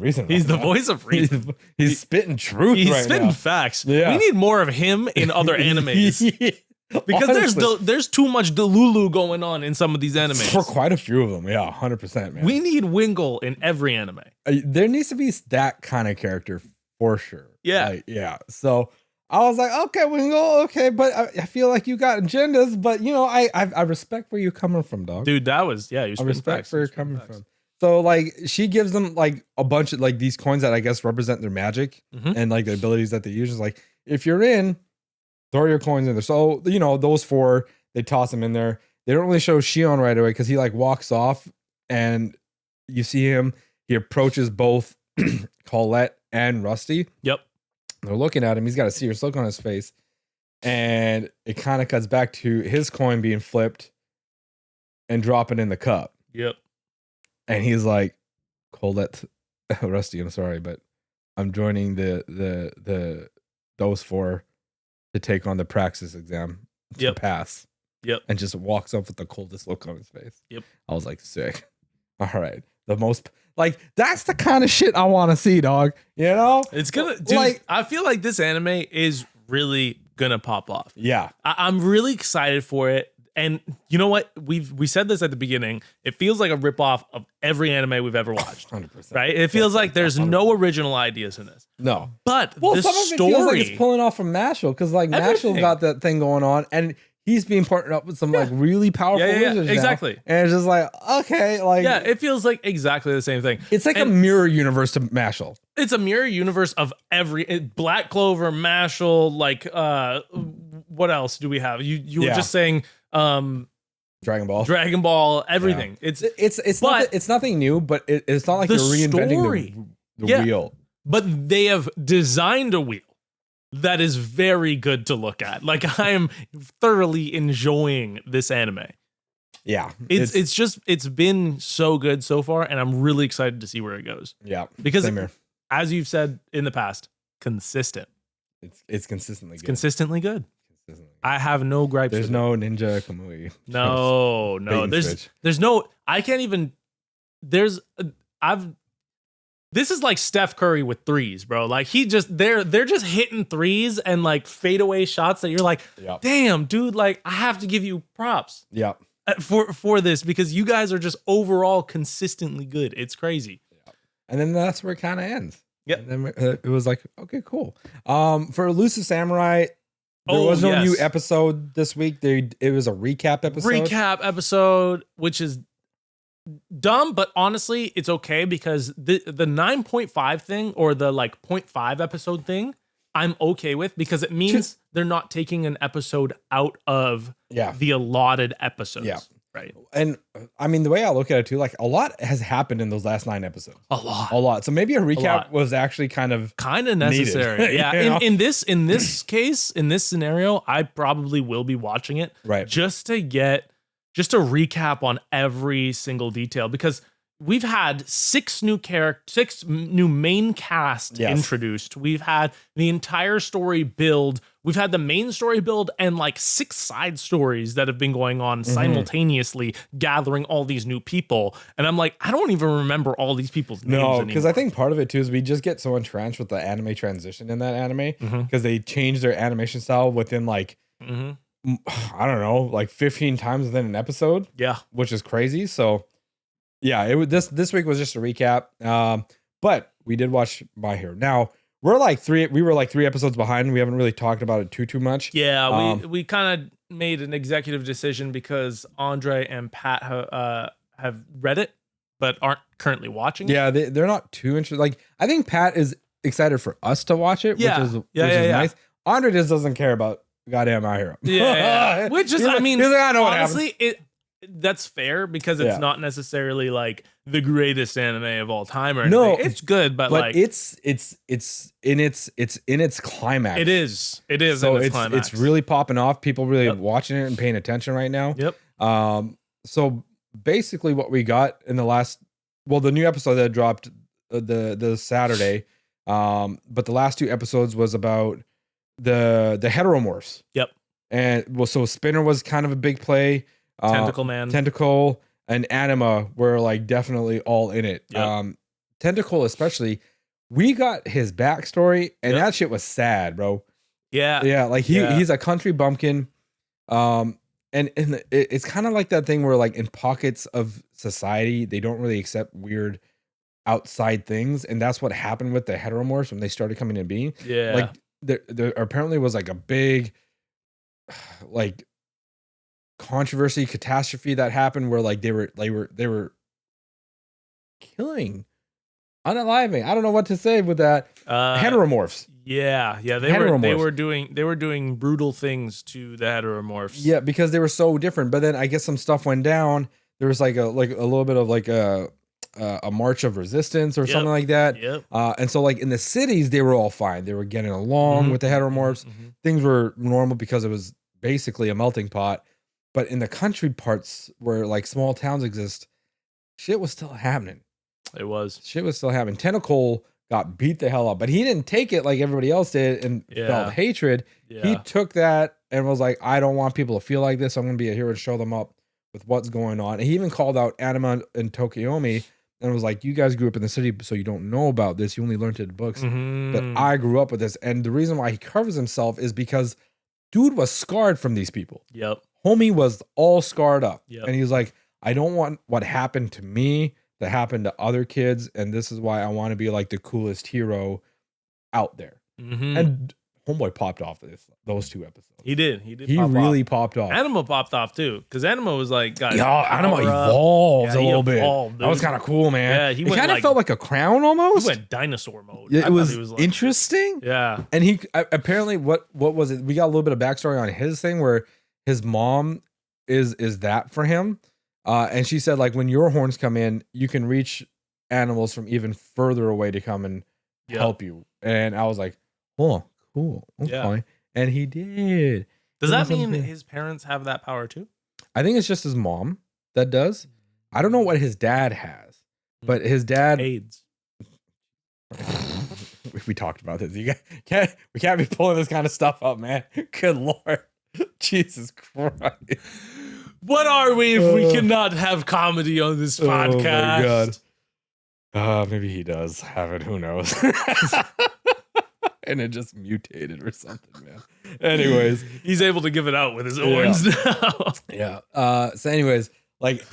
reason. He's the voice of reason. He's spitting truth. He's right spitting now. Facts. Yeah. We need more of him in other animes. Because there's too much Delulu going on in some of these animes. For quite a few of them. Yeah, 100%, man. We need Wingle in every anime. There needs to be that kind of character for sure. Yeah. Like, yeah. So I was like, okay, Wingle, okay, but I feel like you got agendas, but you know, I respect where you're coming from, dog. Dude, that was, yeah, I respect where you're coming from. So like she gives them like a bunch of like these coins that I guess represent their magic and like the abilities that they use. Is like, if you're in, throw your coins in there. So, you know, those 4, they toss them in there. They don't really show Shion right away because he like walks off and you see him. He approaches both Colette and Rusty. Yep. They're looking at him. He's got a serious look on his face. And it kind of cuts back to his coin being flipped and dropping in the cup. Yep. And he's like, Colette, Rusty, I'm sorry, but I'm joining those 4 to take on the praxis exam to pass. Yep. And just walks up with the coldest look on his face. Yep. I was like, sick. All right. The most like that's the kind of shit I want to see, dog. You know? It's gonna dude, like I feel like this anime is really gonna pop off. Yeah. I'm really excited for it. And you know what? We said this at the beginning. It feels like a ripoff of every anime we've ever watched. 100%. Right? It feels like there's 100%. No original ideas in this. No. But well, the some of it story feels like it's pulling off from Mashal because like everything. Mashal got that thing going on and he's being partnered up with some like really powerful wizards now. Exactly. And it's just like, okay, like it feels like exactly the same thing. It's like a mirror universe to Mashal. It's a mirror universe of every Black Clover, Mashal, like what else do we have? You were just saying Dragon Ball, everything. Yeah. It's nothing new, but it's not like you're reinventing the wheel. But they have designed a wheel that is very good to look at. Like I am thoroughly enjoying this anime. Yeah. It's been so good so far, and I'm really excited to see where it goes. Yeah. Because Same here. as you've said in the past, consistent. It's consistently good. Consistently good. Consistently good. I have no gripes. There's with no it. Ninja Kamui. No. There's no. I can't even. This is like Steph Curry with threes, bro. Like they're just hitting threes and like fadeaway shots that you're like, damn, dude. Like I have to give you props. Yeah. For this, because you guys are just overall consistently good. It's crazy. Yeah. And then that's where it kind of ends. Yeah. And then it was like, okay, cool. For Eluisive Samurai, there was no new episode this week. It was a recap episode. Which is dumb, but honestly, it's okay because the 9.5 thing or the like 0.5 episode thing, I'm okay with because it means they're not taking an episode out of the allotted episodes. Yeah. Right. And I mean, the way I look at it too, like a lot has happened in those last 9 episodes. A lot. So maybe a recap was actually kind of necessary. Yeah. In this case, in this scenario, I probably will be watching it just to recap on every single detail, because we've had 6 new main cast introduced. We've had the entire story build. We've had the main story build and like 6 side stories that have been going on simultaneously, gathering all these new people. And I'm like, I don't even remember all these people's names anymore. Because I think part of it too is we just get so entrenched with the anime transition in that anime because they changed their animation style within like, I don't know, like 15 times within an episode. Yeah. Which is crazy. So yeah, this week was just a recap. But we did watch Myhero. Now we were like 3 episodes behind. We haven't really talked about it too much. Yeah, we kind of made an executive decision because Andre and Pat have read it but aren't currently watching it. Yeah, they're not too interested. Like I think Pat is excited for us to watch it, which is nice. Andre just doesn't care about goddamn Myhero. Yeah. Which is, I mean, I know honestly, that's fair because it's not necessarily like the greatest anime of all time or anything. No, it's good, but like it's in its climax. It is. So it's really popping off. People really watching it and paying attention right now. Yep. So basically, what we got in the new episode that dropped the Saturday, but the last 2 episodes was about the heteromorphs. Yep. And so Spinner was kind of a big play. Tentacle and Anima were like definitely all in it. Yep. Tentacle especially, we got his backstory and that shit was sad, bro. Yeah. Like he's a country bumpkin. And it's kind of like that thing where like in pockets of society they don't really accept weird outside things, and that's what happened with the heteromorphs when they started coming into being. Yeah. Like there apparently was like a big like controversy catastrophe that happened where like they were killing, unaliving. I don't know what to say with that. Heteromorphs. Yeah, they were doing brutal things to the heteromorphs. Yeah, because they were so different. But then I guess some stuff went down. There was like a little bit of like a march of resistance or something like that. Yep. And so like in the cities they were all fine. They were getting along with the heteromorphs. Things were normal because it was basically a melting pot. But in the country parts where like small towns exist, shit was still happening. Shit was still happening. Tentacle got beat the hell up, but he didn't take it like everybody else did and felt hatred. Yeah. He took that and was like, I don't want people to feel like this. I'm going to be a hero and show them up with what's going on. And he even called out Anima and Tokiomi and was like, you guys grew up in the city, so you don't know about this. You only learned it in books. But I grew up with this. And the reason why he covers himself is because dude was scarred from these people. Yep. Homie was all scarred up. Yep. And he's like, I don't want what happened to me to happen to other kids. And this is why I want to be like the coolest hero out there. And homeboy popped off those 2 episodes. He did. He really popped off. Anima popped off too. Because Anima was like, Anima evolved a little bit. That was kind of cool, man. Yeah, it kind of felt like a crown almost. He went dinosaur mode. It was like, interesting. Yeah. And he apparently, what was it? We got a little bit of backstory on his thing where his mom is that for him. And she said, like, when your horns come in, you can reach animals from even further away to come and help you. And I was like, oh, cool. Okay. Yeah. And he did. Does that mean his parents have that power too? I think it's just his mom. that does. I don't know what his dad has, but his dad AIDS. We talked about this. We can't be pulling this kind of stuff up, man. Good Lord. Jesus Christ. What are we if we cannot have comedy on this podcast? Oh my God. Maybe he does have it. Who knows? And it just mutated or something, man. Anyways, he's able to give it out with his horns now. Yeah. So anyways, like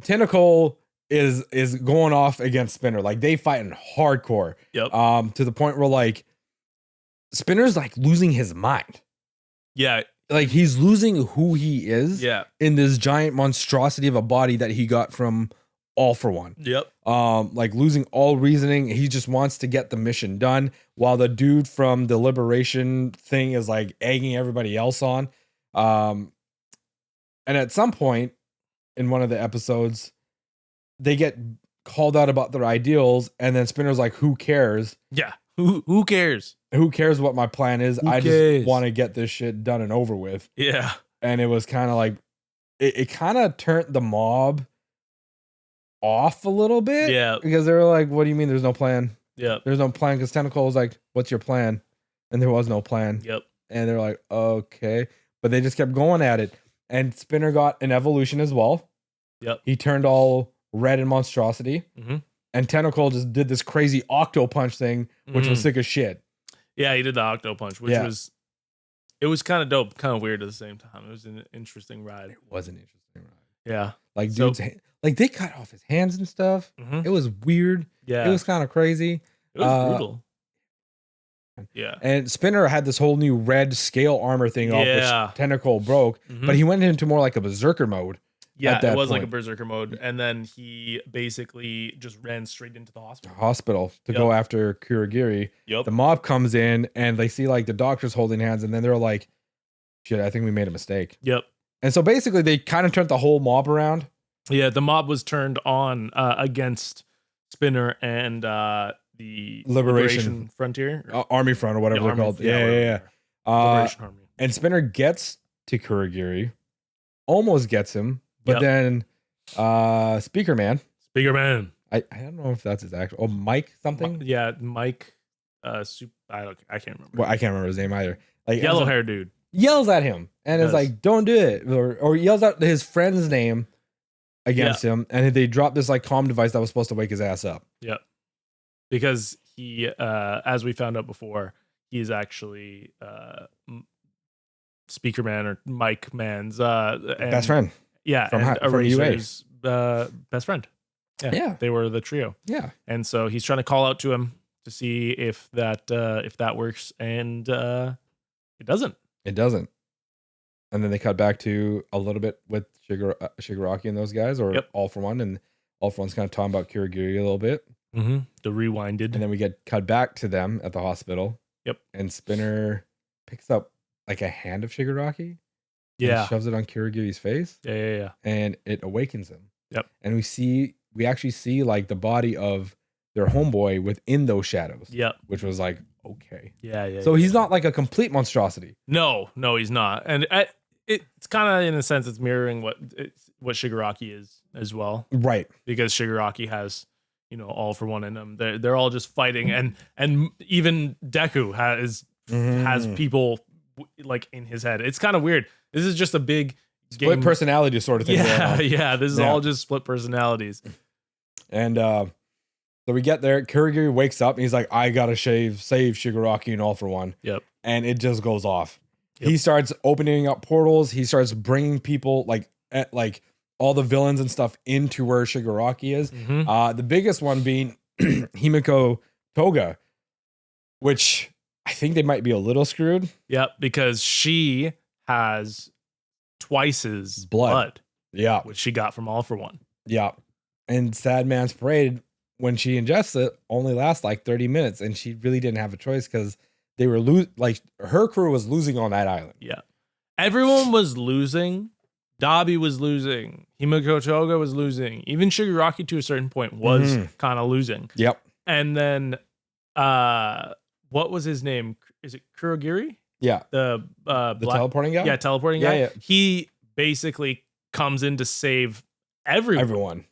Tentacle is going off against Spinner. Like they fighting hardcore. Yep. To the point where like Spinner's like losing his mind. Yeah. Like he's losing who he is. Yeah. In this giant monstrosity of a body that he got from All for One. Yep. Like losing all reasoning. He just wants to get the mission done, while the dude from the Liberation thing is like egging everybody else on. And at some point in one of the episodes, they get called out about their ideals, and then Spinner's like, "Who cares? Yeah, who cares? Who cares what my plan is? I just want to get this shit done and over with." Yeah, and it was kind of like it kind of turned the mob off a little bit. Yeah, because they were like, "What do you mean? There's no plan?" Yeah, there's no plan. Because Tentacle was like, "What's your plan?" And there was no plan. Yep, and they're like, "Okay," but they just kept going at it. And Spinner got an evolution as well. Yep, he turned all red and monstrosity. Mm-hmm. And Tentacle just did this crazy octo punch thing, which was sick as shit. Yeah, he did the octo punch, which was kind of dope, kind of weird at the same time. It was an interesting ride. It was an interesting ride. Yeah, like dudes, like they cut off his hands and stuff. Mm-hmm. It was weird. Yeah, it was kind of crazy. It was brutal. Yeah, and Spinner had this whole new red scale armor thing off, which Tentacle broke. Mm-hmm. But he went into more like a berserker mode. Yeah, it was like a berserker mode, and then he basically just ran straight into the hospital. To go after Kurogiri. Yep. The mob comes in, and they see like the doctors holding hands, and then they're like, "Shit, I think we made a mistake." Yep. And so basically, they kind of turned the whole mob around. Yeah, the mob was turned on against Spinner and the Liberation Frontier, Army Front, or whatever they're called. Yeah. Liberation Army. And Spinner gets to Kurogiri, almost gets him. But then Speaker Man. I don't know if that's his actual Mike something. Mike I can't remember. Well, I can't remember his name either. Like yellow hair dude yells at him and is like, "Don't do it," or yells out his friend's name against him, and they drop this like comm device that was supposed to wake his ass up. Yep. Because he as we found out before, he's actually Speaker Man or Mike Man's best friend. Yeah, from Eraser's best friend. Yeah, they were the trio. Yeah, and so he's trying to call out to him to see if that works, and it doesn't. It doesn't. And then they cut back to a little bit with Shigaraki and those guys, or All for One, and All for One's kind of talking about Kurogiri a little bit. Mm-hmm. The rewinded, and then we get cut back to them at the hospital. Yep, and Spinner picks up like a hand of Shigaraki. Yeah, shoves it on Kurogiri's face. Yeah. And it awakens him. Yep. And we actually see like the body of their homeboy within those shadows. Yep. Which was like, okay. Yeah. So he's not like a complete monstrosity. No, he's not. And it's kind of in a sense it's mirroring what Shigaraki is as well. Right. Because Shigaraki has, All for One in them. They're all just fighting, and even Deku has people like in his head. It's kind of weird. This is just a big split personality sort of thing. Yeah. This is all just split personalities. And so we get there. Kurogiri wakes up and he's like, "I gotta save Shigaraki and All for One." Yep. And it just goes off. Yep. He starts opening up portals. He starts bringing people like all the villains and stuff into where Shigaraki is. Mm-hmm. The biggest one being Himiko Toga, which I think they might be a little screwed. Yep, because she has twice his blood. Yeah. Which she got from All for One. Yeah. And Sad Man's Parade, when she ingests it, only lasts like 30 minutes. And she really didn't have a choice because they were her crew was losing on that island. Yeah. Everyone was losing. Dabi was losing. Himiko Toga was losing. Even Shigaraki to a certain point was kind of losing. Yep. And then what was his name? Is it Kurogiri? Yeah. The teleporting guy? Yeah, teleporting guy. Yeah. He basically comes in to save everyone. Everyone.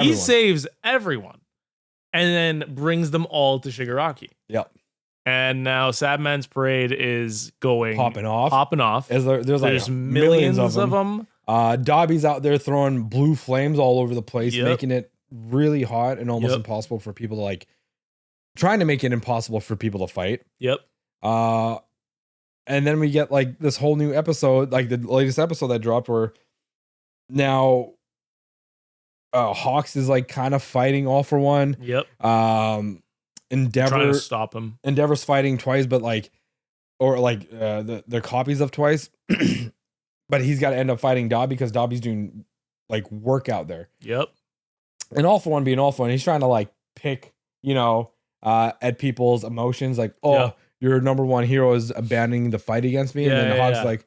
He saves everyone and then brings them all to Shigaraki. Yep. And now Sadman's Parade is going popping off. There's like millions of them. Dobby's out there throwing blue flames all over the place, making it really hot and almost impossible for people to like, trying to make it impossible for people to fight. Yep. And then we get like this whole new episode, like the latest episode that dropped, where now Hawks is like kind of fighting All for One. Yep. Endeavor trying to stop him. Endeavor's fighting Twice, but like, or like the copies of Twice. But he's got to end up fighting Dobby because Dobby's doing like work out there. Yep. And All for One being All for One, he's trying to like pick, at people's emotions. Like, your number one hero is abandoning the fight against me. And then Hawk's like,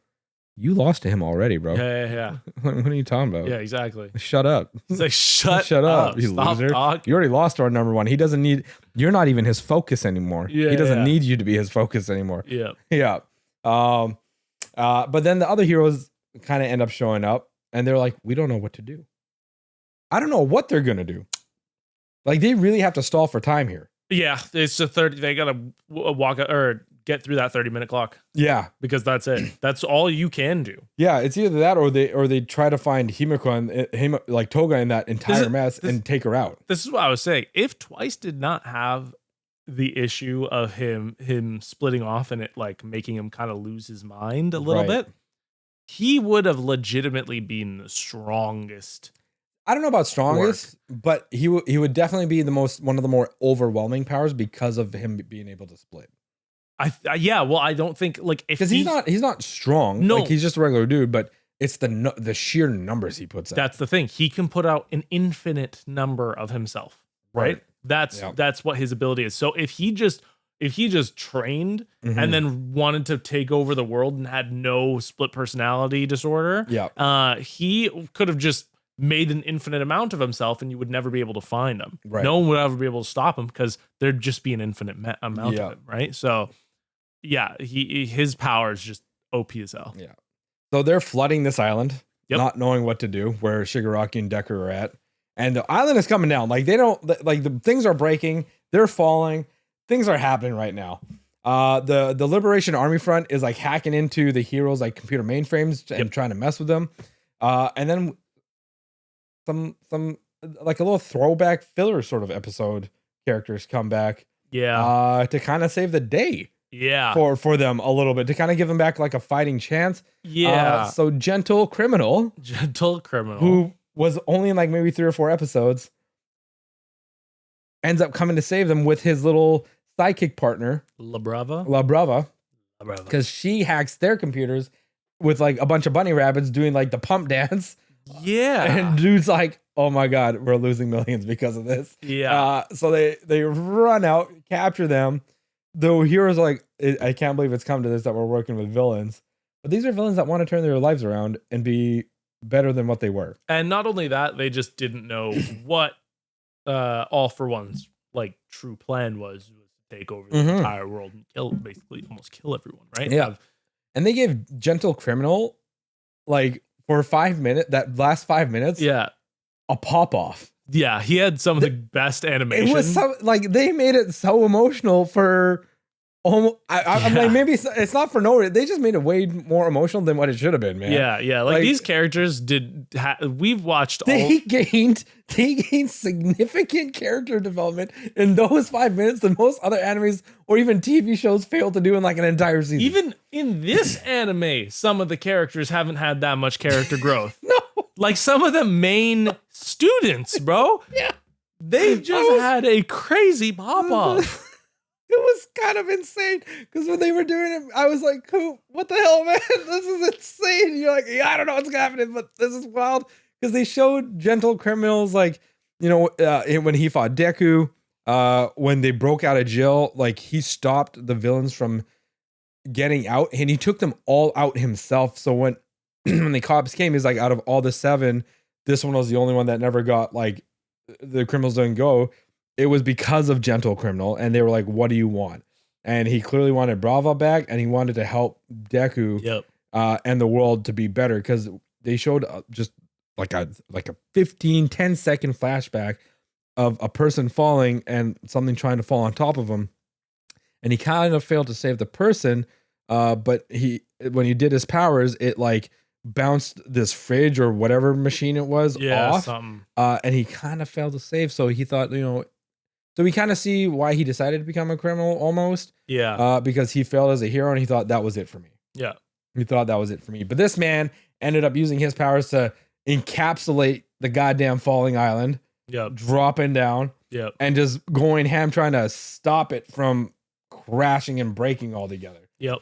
you lost to him already, bro. Yeah. What are you talking about? Yeah, exactly. Shut up. He's like, shut up, you Stop loser. talking. You already lost to our number one. He doesn't need, you're not even his focus anymore. Yeah, he doesn't need you to be his focus anymore. Yeah. Yeah. But then the other heroes kind of end up showing up and they're like, we don't know what to do. I don't know what they're going to do. Like, they really have to stall for time here. Yeah. It's a 30. They got to walk or get through that 30-minute clock. Yeah. Because that's it. That's all you can do. Yeah. It's either that or they try to find Himiko and like Toga in that entire mess and take her out. This is what I was saying. If Twice did not have the issue of him splitting off and it like making him kind of lose his mind a little bit, he would have legitimately been the strongest. I don't know about strongest, but he would definitely be one of the more overwhelming powers because of him being able to split. Well, I don't think like if because he's not strong. No, like he's just a regular dude, but it's the sheer numbers he puts out. That's the thing. He can put out an infinite number of himself. Right. That's what his ability is. So if he just trained and then wanted to take over the world and had no split personality disorder, he could have just made an infinite amount of himself and you would never be able to find him. Right. No one would ever be able to stop him because there'd just be an infinite amount of him. Right. So yeah, his power is just OP as hell. Yeah. So they're flooding this island, not knowing what to do, where Shigaraki and Deku are at. And the island is coming down. Like, they don't, like, the things are breaking. They're falling. Things are happening right now. The Liberation Army Front is, like, hacking into the heroes' like computer mainframes and trying to mess with them. And then some like a little throwback filler sort of episode characters come back. Yeah. To kind of save the day. Yeah. For them a little bit, to kind of give them back like a fighting chance. Yeah. So Gentle Criminal, who was only in like maybe 3 or 4 episodes, ends up coming to save them with his little sidekick partner, La Brava, because she hacks their computers with like a bunch of bunny rabbits doing like the pump dance. Yeah. And dude's like, oh my God, we're losing millions because of this. Yeah. So they run out, capture them. The heroes are like, I can't believe it's come to this, that we're working with villains. But these are villains that want to turn their lives around and be better than what they were. And not only that, they just didn't know what All for One's like true plan was to take over the entire world and almost kill everyone, right? Yeah. And they gave Gentle Criminal like for 5 minutes, that last 5 minutes, a pop off. Yeah, he had some of the best animation. It was so, like, they made it so emotional for almost. I'm like, maybe it's not for no reason. They just made it way more emotional than what it should have been, man. Yeah. Like these characters we've watched. They gained significant character development in those 5 minutes that most other animes or even TV shows fail to do in like an entire season. Even in this anime, some of the characters haven't had that much character growth. No. Like some of the main students, bro. Yeah. They just had a crazy pop-off. It was kind of insane because when they were doing it, I was like, what the hell, man? This is insane. You're like, I don't know what's happening, but this is wild. Because they showed Gentle Criminals, like, when he fought Deku, when they broke out of jail, like, he stopped the villains from getting out and he took them all out himself. So when the cops came, he's like, out of all the 7, this one was the only one that never got, like, the criminals didn't go. It was because of Gentle Criminal, and they were like, what do you want? And he clearly wanted Brava back, and he wanted to help Deku and the world to be better, because they showed just like a 10 second flashback of a person falling and something trying to fall on top of him, and he kind of failed to save the person. But when he did his powers, it like bounced this fridge or whatever machine it was off. Something. And he kind of failed to save. So he thought, so we kind of see why he decided to become a criminal almost. Yeah. Because he failed as a hero and he thought that was it for me. Yeah. He thought that was it for me. But this man ended up using his powers to encapsulate the goddamn falling island. Yep. Dropping down. Yep. And just going ham trying to stop it from crashing and breaking altogether. Yep.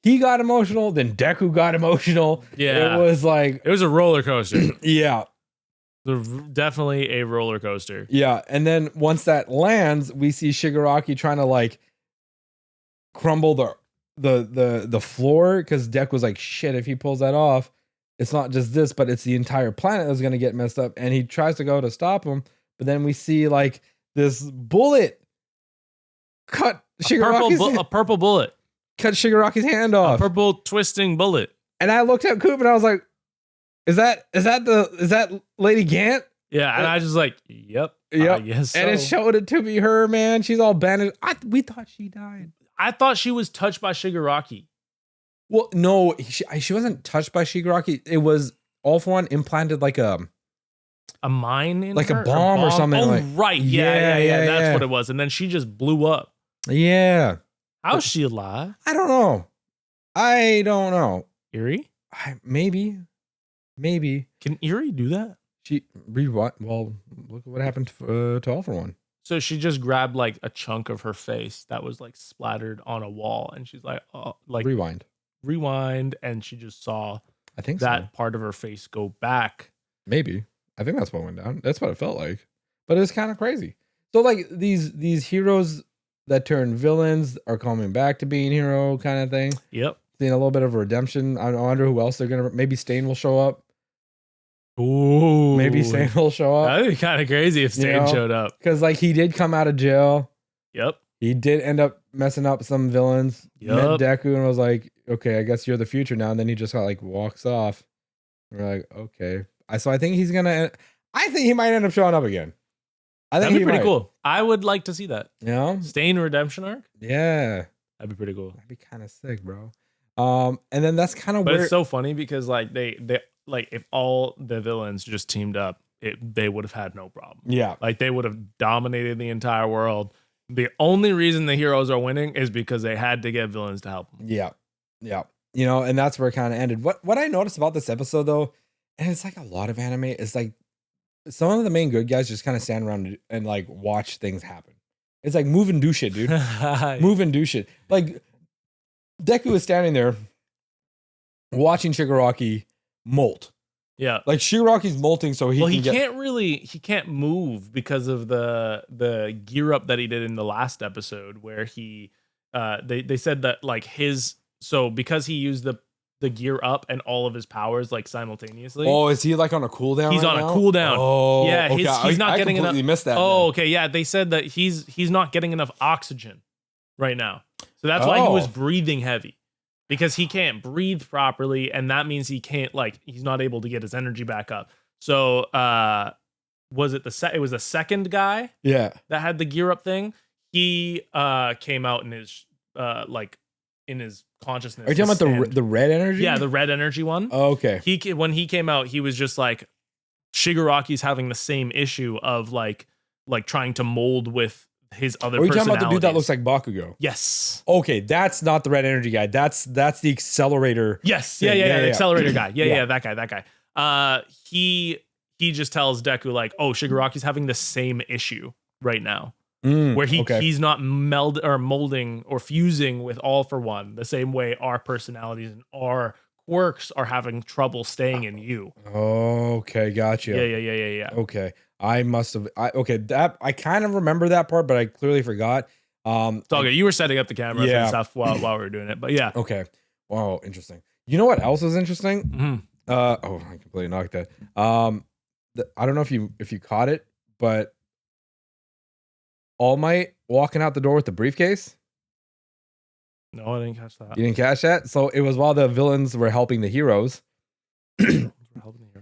He got emotional, then Deku got emotional. Yeah. It was a roller coaster. Yeah. Definitely a roller coaster. Yeah. And then once that lands, we see Shigaraki trying to like crumble the floor, because Deku was like, shit, if he pulls that off, it's not just this, but it's the entire planet that's gonna get messed up. And he tries to go to stop him, but then we see like this bullet cut Shigaraki's a purple bullet. Cut Shigaraki's hand off. A purple twisting bullet. And I looked at Coop and I was like, is that Lady Gant? Yeah, and I just like, yep. Yes. And it showed it to be her, man. She's all bandaged. We thought she died. I thought she was touched by Shigaraki. Well, no, she wasn't touched by Shigaraki. It was All For One implanted like a mine in like her? a bomb or something. Oh, like, right. Yeah. That's what it was. And then she just blew up. Yeah. How's she alive? I don't know. Eri? Maybe. Can Eri do that? She rewind. Well, look at what happened to All For One. So she just grabbed like a chunk of her face that was like splattered on a wall, and she's like, oh, like rewind, and she just saw that part of her face go back. Maybe. I think that's what went down. That's what it felt like. But it's kind of crazy. So like these heroes that turn villains are coming back to being hero kind of thing. Yep. Seeing a little bit of a redemption. I wonder who else they're gonna. Maybe Stain will show up. Ooh. Maybe Stain will show up. That'd be kind of crazy if Stain showed up. Because like he did come out of jail. Yep. He did end up messing up some villains. Yep. Met Deku and was like, okay, I guess you're the future now. And then he just like walks off. We're like, okay. So I think he's gonna. I think he might end up showing up again. That'd be pretty cool. I would like to see that. Yeah. Stain redemption arc? Yeah. That'd be pretty cool. That'd be kind of sick, bro. And then that's kind of But weird. it's so funny because like they like if all the villains just teamed up, they would have had no problem. Yeah. Like they would have dominated the entire world. The only reason the heroes are winning is because they had to get villains to help them. Yeah. Yeah. And that's where it kind of ended. What I noticed about this episode though, and it's like a lot of anime, is like some of the main good guys just kind of stand around and like watch things happen. It's like move and do shit, dude. Move and do shit. Like Deku is standing there watching Shigaraki molt. Yeah. Like Shigaraki's molting so he can't move because of the gear up that he did in the last episode where he they said that like because he used the gear up and all of his powers like simultaneously. Oh, is he like on a cooldown? He's on a cooldown. Oh, yeah. Okay. He's not getting enough. Missed that. Oh, okay. Yeah, they said that he's not getting enough oxygen right now, so that's why he was breathing heavy, because he can't breathe properly, and that means he can't he's not able to get his energy back up. So was it it was the second guy? Yeah, that had the gear up thing. He came out in his in his consciousness. Are you talking about the red energy? Yeah, the red energy one. Oh, okay. When he came out, he was just like Shigaraki's having the same issue of like trying to mold with his other. Are you talking about the dude that looks like Bakugo? Yes. Okay, that's not the red energy guy. That's the accelerator. Yes. Yeah. The accelerator guy. Yeah. That guy. He just tells Deku like, oh, Shigaraki's having the same issue right now. Where he's not molding or fusing with All For One the same way our personalities and our quirks are having trouble staying in you. Okay, gotcha. Yeah. Okay, I must have. That I kind of remember that part, but I clearly forgot. It's all good. You were setting up the cameras and stuff while we were doing it, but yeah. Okay. Wow, interesting. You know what else is interesting? Mm-hmm. I completely knocked that. I don't know if you caught it, but All Might walking out the door with the briefcase. No, I didn't catch that. You didn't catch that? So it was while the villains were helping the heroes.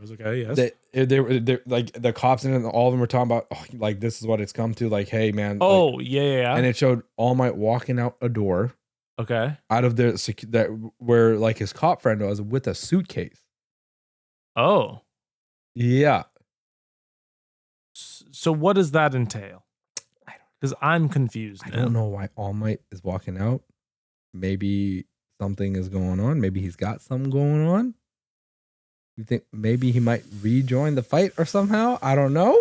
was okay. Yes. They were like the cops and all of them were talking about like this is what it's come to. Like, hey man. Oh like, yeah. And it showed All Might walking out a door. Okay. Out of that where like his cop friend was with a suitcase. Oh. Yeah. So what does that entail? Because I'm confused. I don't know why All Might is walking out. Maybe something is going on. Maybe he's got something going on. You think maybe he might rejoin the fight or somehow? I don't know.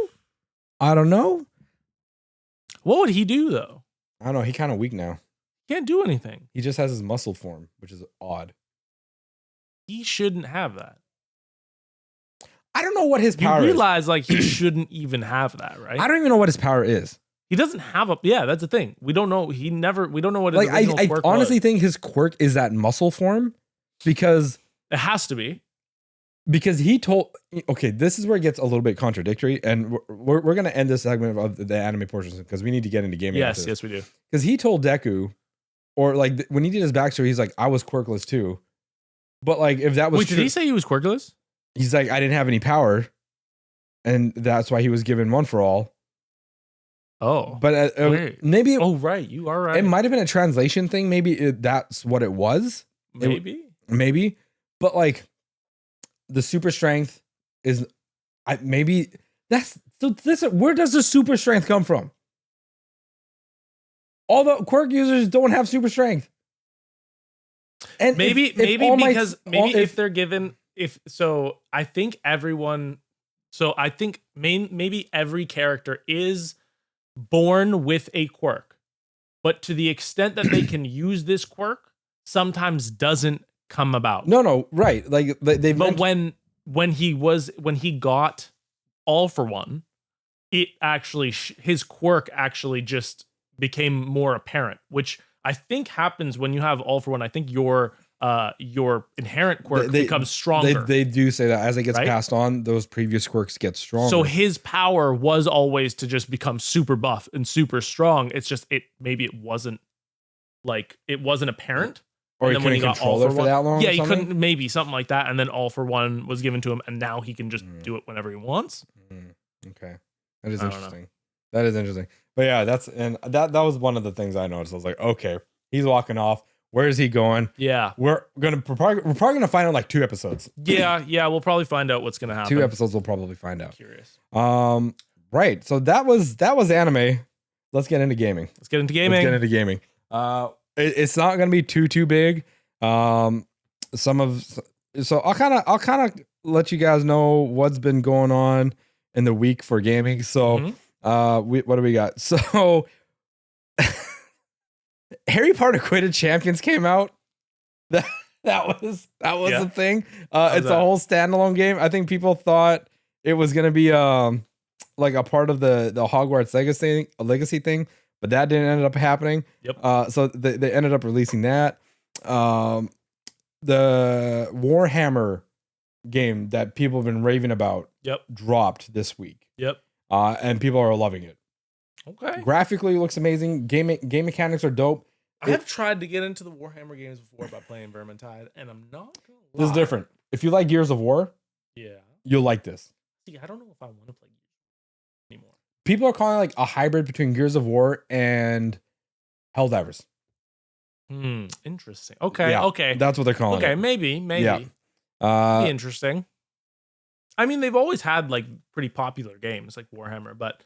What would he do though? I don't know. He's kind of weak now. Can't do anything. He just has his muscle form, which is odd. He shouldn't have that. I don't know what his power is. You realize like he shouldn't even have that, right? I don't even know what his power is. He doesn't have a that's the thing. We don't know. We don't know what his like original I quirk honestly was. think his quirk is that muscle form because It has to be. Because he told this is where it gets a little bit contradictory, and we're going to end this segment of the anime portions because we need to get into gaming. Yes, we do. Because he told Deku, or like when he did his backstory, he's like, I was quirkless too. But like if that was Wait, did he say he was quirkless? He's like, I didn't have any power, and that's why he was given one for all. Oh, but maybe. Oh, right, you are right. It might have been a translation thing. Maybe that's what it was. Maybe, but like. The super strength is, maybe that's so. This where does the super strength come from? All the quirk users don't have super strength, and maybe if they're given I think everyone. So I think maybe every character is born with a quirk, but to the extent that they can use this quirk, sometimes doesn't come about. No, right. Like they've. But when he got All for One, it actually his quirk actually just became more apparent, which I think happens when you have All for One. I think your inherent quirk becomes stronger. They do say that as it gets passed on, those previous quirks get stronger. So his power was always to just become super buff and super strong. It's just maybe it wasn't apparent. Or he couldn't control it for that long? Yeah, he couldn't, maybe something like that. And then All for One was given to him, and now he can just do it whenever he wants. Okay. That is interesting. That is interesting. But yeah, that was one of the things I noticed. I was like, okay, he's walking off. Where is he going? Yeah. We're probably gonna find out like 2 episodes. Yeah, we'll probably find out what's gonna happen. 2 episodes we'll probably find out. Curious. Right. So that was anime. Let's get into gaming. It's not going to be too big. So I'll kind of let you guys know what's been going on in the week for gaming. So, what do we got? So, Harry Potter Quidditch Champions came out. That was the thing. It's a whole standalone game. I think people thought it was going to be like a part of the Hogwarts legacy thing. But that didn't end up happening. Yep. So they ended up releasing that. The Warhammer game that people have been raving about. Yep. Dropped this week. Yep. And people are loving it. Okay. Graphically, it looks amazing. Game mechanics are dope. I have tried to get into the Warhammer games before by playing Vermintide, and I'm not gonna lie. This is different. If you like Gears of War, you'll like this. See, I don't know if I want to play anymore. People are calling it like a hybrid between Gears of War and Helldivers. Interesting. Okay. That's what they're calling it. Okay, maybe. Yeah. Be interesting. I mean, they've always had like pretty popular games like Warhammer, but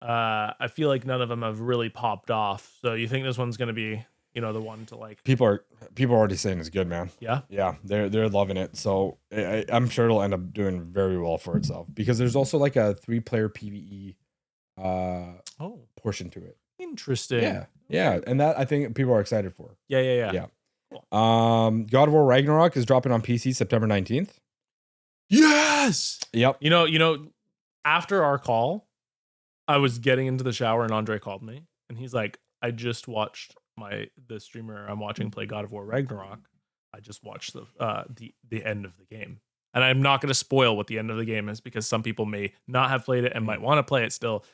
I feel like none of them have really popped off. So you think this one's going to be, the one to like? People are already saying it's good, man. Yeah. Yeah, they're loving it. So I'm sure it'll end up doing very well for itself because there's also like a 3-player PvE portion to it. Interesting. Yeah, and that I think people are excited for. Yeah. Cool. God of War Ragnarok is dropping on PC September 19th. Yes. Yep. After our call, I was getting into the shower and Andre called me and he's like, I just watched the streamer I'm watching play God of War Ragnarok. I just watched the end of the game. And I'm not going to spoil what the end of the game is because some people may not have played it and might want to play it still.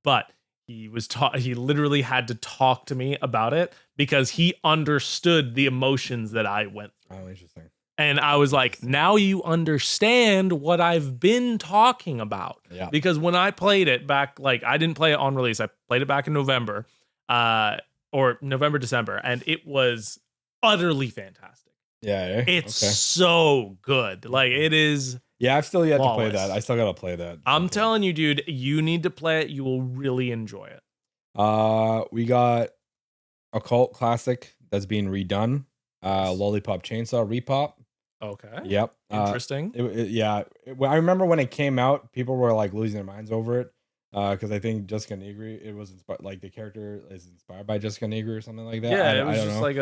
But he literally had to talk to me about it because he understood the emotions that I went through. Oh, interesting. And I was like, now you understand what I've been talking about. Yeah. Because when I played it back, like I didn't play it on release. I played it back in November, or November, December, and it was utterly fantastic. Yeah. It's so good. Like it is. Yeah, I've still yet flawless. to play that. I still gotta play that. I'm telling you, dude, you need to play it. You will really enjoy it. We got a cult classic that's being redone. Lollipop Chainsaw Repop. Okay. Yep. Interesting. I remember when it came out, people were like losing their minds over it. Because I think Jessica Negri, it was inspired, like the character is inspired by Jessica Negri or something like that. Yeah, it was just like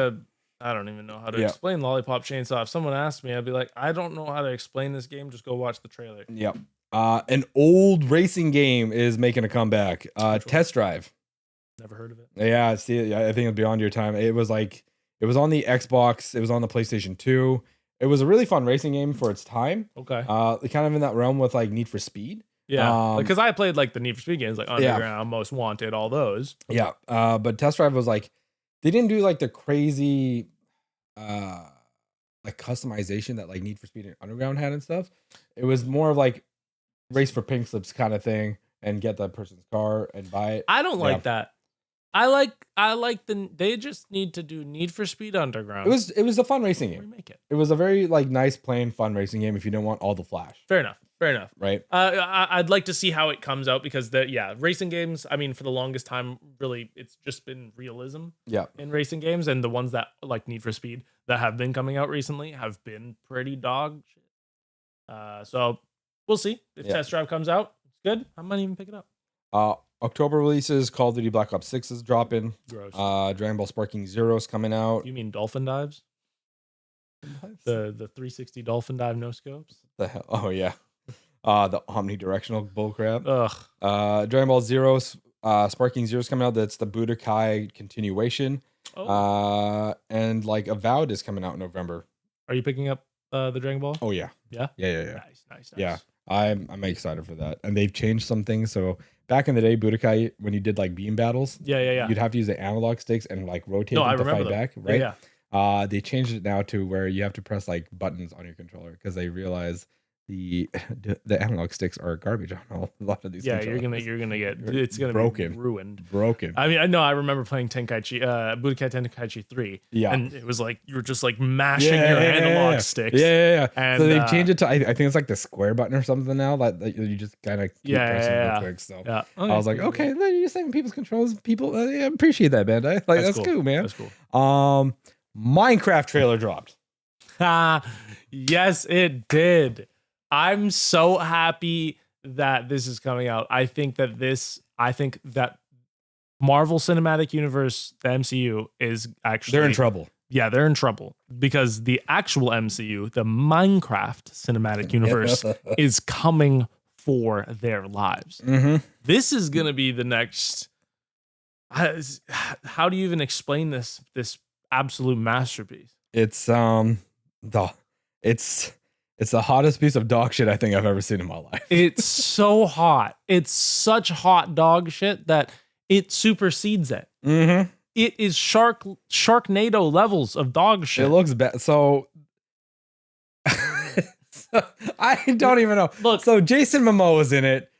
I don't even know how to explain Lollipop Chainsaw. If someone asked me, I'd be like, I don't know how to explain this game. Just go watch the trailer. Yep. An old racing game is making a comeback. Test Drive. Never heard of it. Yeah, see, I think it's beyond your time. It was on the Xbox. It was on the PlayStation 2. It was a really fun racing game for its time. Okay. Kind of in that realm with like Need for Speed. Yeah, because I played like the Need for Speed games, like Underground, Most Wanted, all those. Yeah. But Test Drive was like, they didn't do like the crazy, like customization that like Need for Speed and Underground had and stuff. It was more of like race for pink slips kind of thing and get that person's car and buy it. I don't like that. I like they just need to do Need for Speed Underground. It was a fun racing game. Remake it. It was a very like nice, plain, fun racing game if you don't want all the flash. Fair enough. Right. I'd like to see how it comes out because racing games, I mean, for the longest time, really, it's just been realism in racing games. And the ones that like Need for Speed that have been coming out recently have been pretty dog shit. So we'll see if Test Drive comes out. It's good. I might even pick it up. October releases, Call of Duty Black Ops 6 is dropping. Gross. Dragon Ball Sparking Zero is coming out. You mean Dolphin Dives? The 360 Dolphin Dive no scopes? The hell? Oh yeah. The omnidirectional bullcrap. Ugh. Dragon Ball Zero, Sparking Zero is coming out. That's the Budokai continuation. And like Avowed is coming out in November. Are you picking up the Dragon Ball? Oh yeah. Yeah. Nice. Yeah. I'm excited for that. And they've changed some things. So back in the day, Budokai, when you did like beam battles, you'd have to use the analog sticks and like rotate them to fight back, right? Yeah. They changed it now to where you have to press like buttons on your controller because they realize the analog sticks are garbage on a lot of these. Yeah, you're gonna get it's gonna broken, be ruined. I mean, I know. I remember playing Tenkaichi, Budokai Tenkaichi 3. Yeah, and it was like you were just like mashing your analog sticks. Yeah. And so they've changed it to I think it's like the square button or something now that you just kind of keep pressing real quick. So I was like, okay, you're saving people's controls. People appreciate that, Bandai. Like that's cool, man. That's cool. Minecraft trailer dropped. Yes, it did. I'm so happy that this is coming out. I think that Marvel Cinematic Universe, the MCU, is actually... They're in trouble. Yeah, they're in trouble because the actual MCU, the Minecraft Cinematic Universe, is coming for their lives. Mm-hmm. This is going to be the next... How do you even explain this absolute masterpiece? It's the hottest piece of dog shit I think I've ever seen in my life. It's so hot. It's such hot dog shit that it supersedes it. Mm-hmm. It is Sharknado levels of dog shit. It looks bad. So I don't even know. Look, so Jason Momoa was in it.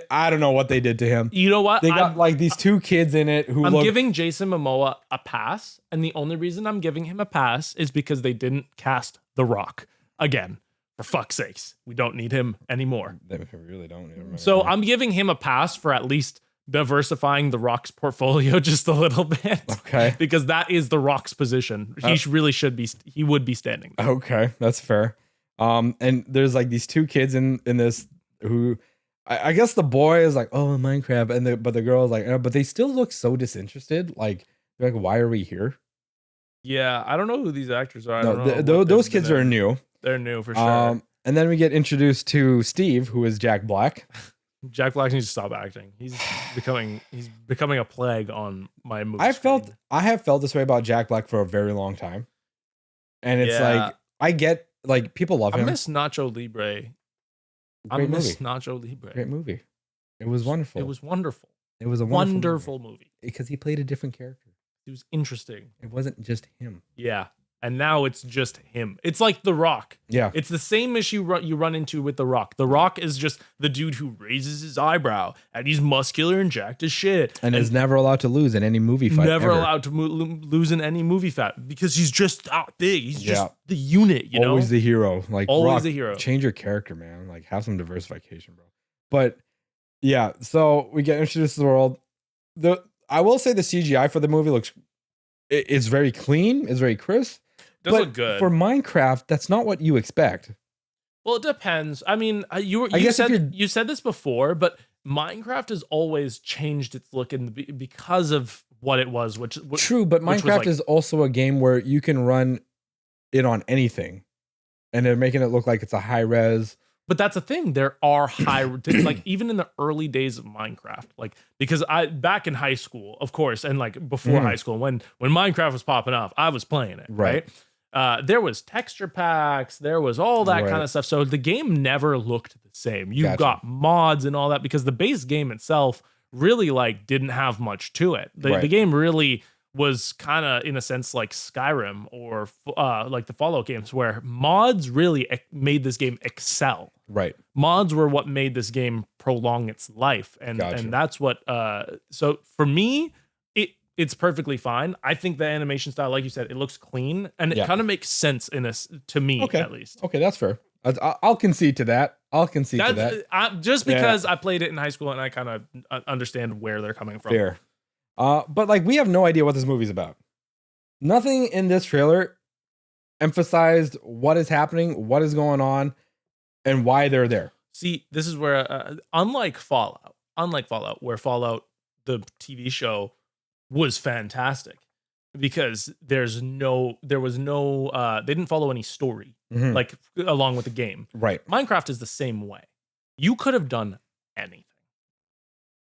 I don't know what they did to him. You know what? They got like these two kids in it who I'm giving Jason Momoa a pass, and the only reason I'm giving him a pass is because they didn't cast The Rock again. For fuck's sakes, we don't need him anymore. They really don't need him. So I'm giving him a pass for at least diversifying The Rock's portfolio just a little bit. Okay. Because that is The Rock's position. He would be standing there. Okay, that's fair. And there's like these two kids in this who I guess the boy is like, oh, Minecraft, but the girl is like, but they still look so disinterested. Like, they're like, why are we here? Yeah, I don't know who these actors are. Those kids are new. They're new for sure. And then we get introduced to Steve, who is Jack Black. Jack Black needs to stop acting. He's becoming a plague on my movie. I have felt this way about Jack Black for a very long time, and it's like I get like people love him. I miss Nacho Libre. Great movie. Nacho Libre. Great movie. It was wonderful. It was wonderful. It was a wonderful movie because he played a different character. It was interesting. It wasn't just him. Yeah. and now it's just him. It's like The Rock. Yeah. It's the same issue you run into with The Rock. The Rock is just the dude who raises his eyebrow, and he's muscular and jacked as shit, and is never allowed to lose in any movie fight. Never allowed to lose in any movie fight because he's just that big. He's just the unit, you know? Always the hero. Like, always Rock, the hero. Change your character, man. Like, have some diversification, bro. But yeah, so we get introduced to the world. I will say the CGI for the movie it's very clean. It's very crisp. Does look good. For Minecraft, that's not what you expect. Well, it depends. I mean, you said this before, but Minecraft has always changed its look because of what it was. Which true, but Minecraft is also a game where you can run it on anything, and they're making it look like it's a high res. But that's the thing. There are like even in the early days of Minecraft, like because back in high school, of course, and like before high school, when Minecraft was popping off, I was playing it, right? There was texture packs, there was all that kind of stuff. So the game never looked the same. You've got mods and all that because the base game itself really like didn't have much to it. The game really was kind of in a sense like Skyrim or like the Fallout games where mods really made this game excel. Right. Mods were what made this game prolong its life. And that's what so for me it's perfectly fine. I think the animation style, like you said, it looks clean and it kind of makes sense to me at least. Okay, that's fair. I'll concede to that. Just because I played it in high school and I kind of understand where they're coming from. Fair. But like we have no idea what this movie's about. Nothing in this trailer emphasized what is happening, what is going on, and why they're there. See, this is where unlike Fallout, where Fallout the TV show was fantastic because there was no they didn't follow any story like along with the game. Right. Minecraft is the same way. You could have done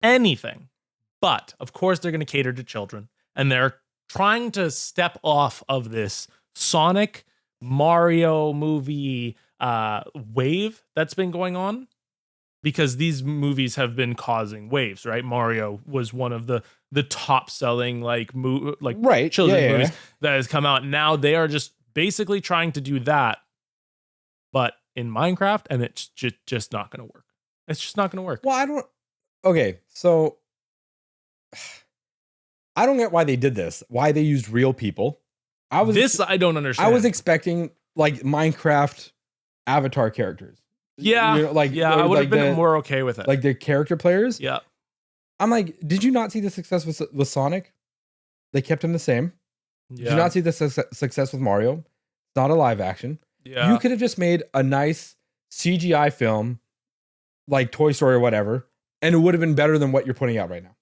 anything. But of course they're going to cater to children and they're trying to step off of this Sonic Mario movie wave that's been going on because these movies have been causing waves, right? Mario was one of the top selling children's movies that has come out. Now they are just basically trying to do that, but in Minecraft, and it's just not going to work. It's just not going to work. Well, so I don't get why they did this. Why they used real people. I don't understand. I was expecting like Minecraft avatar characters. Yeah, I would have been more okay with it. Like the character players. Yeah. I'm like, did you not see the success with Sonic? They kept him the same. Yeah. Did you not see the success with Mario? It's not a live action. Yeah. You could have just made a nice CGI film like Toy Story or whatever, and it would have been better than what you're putting out right now.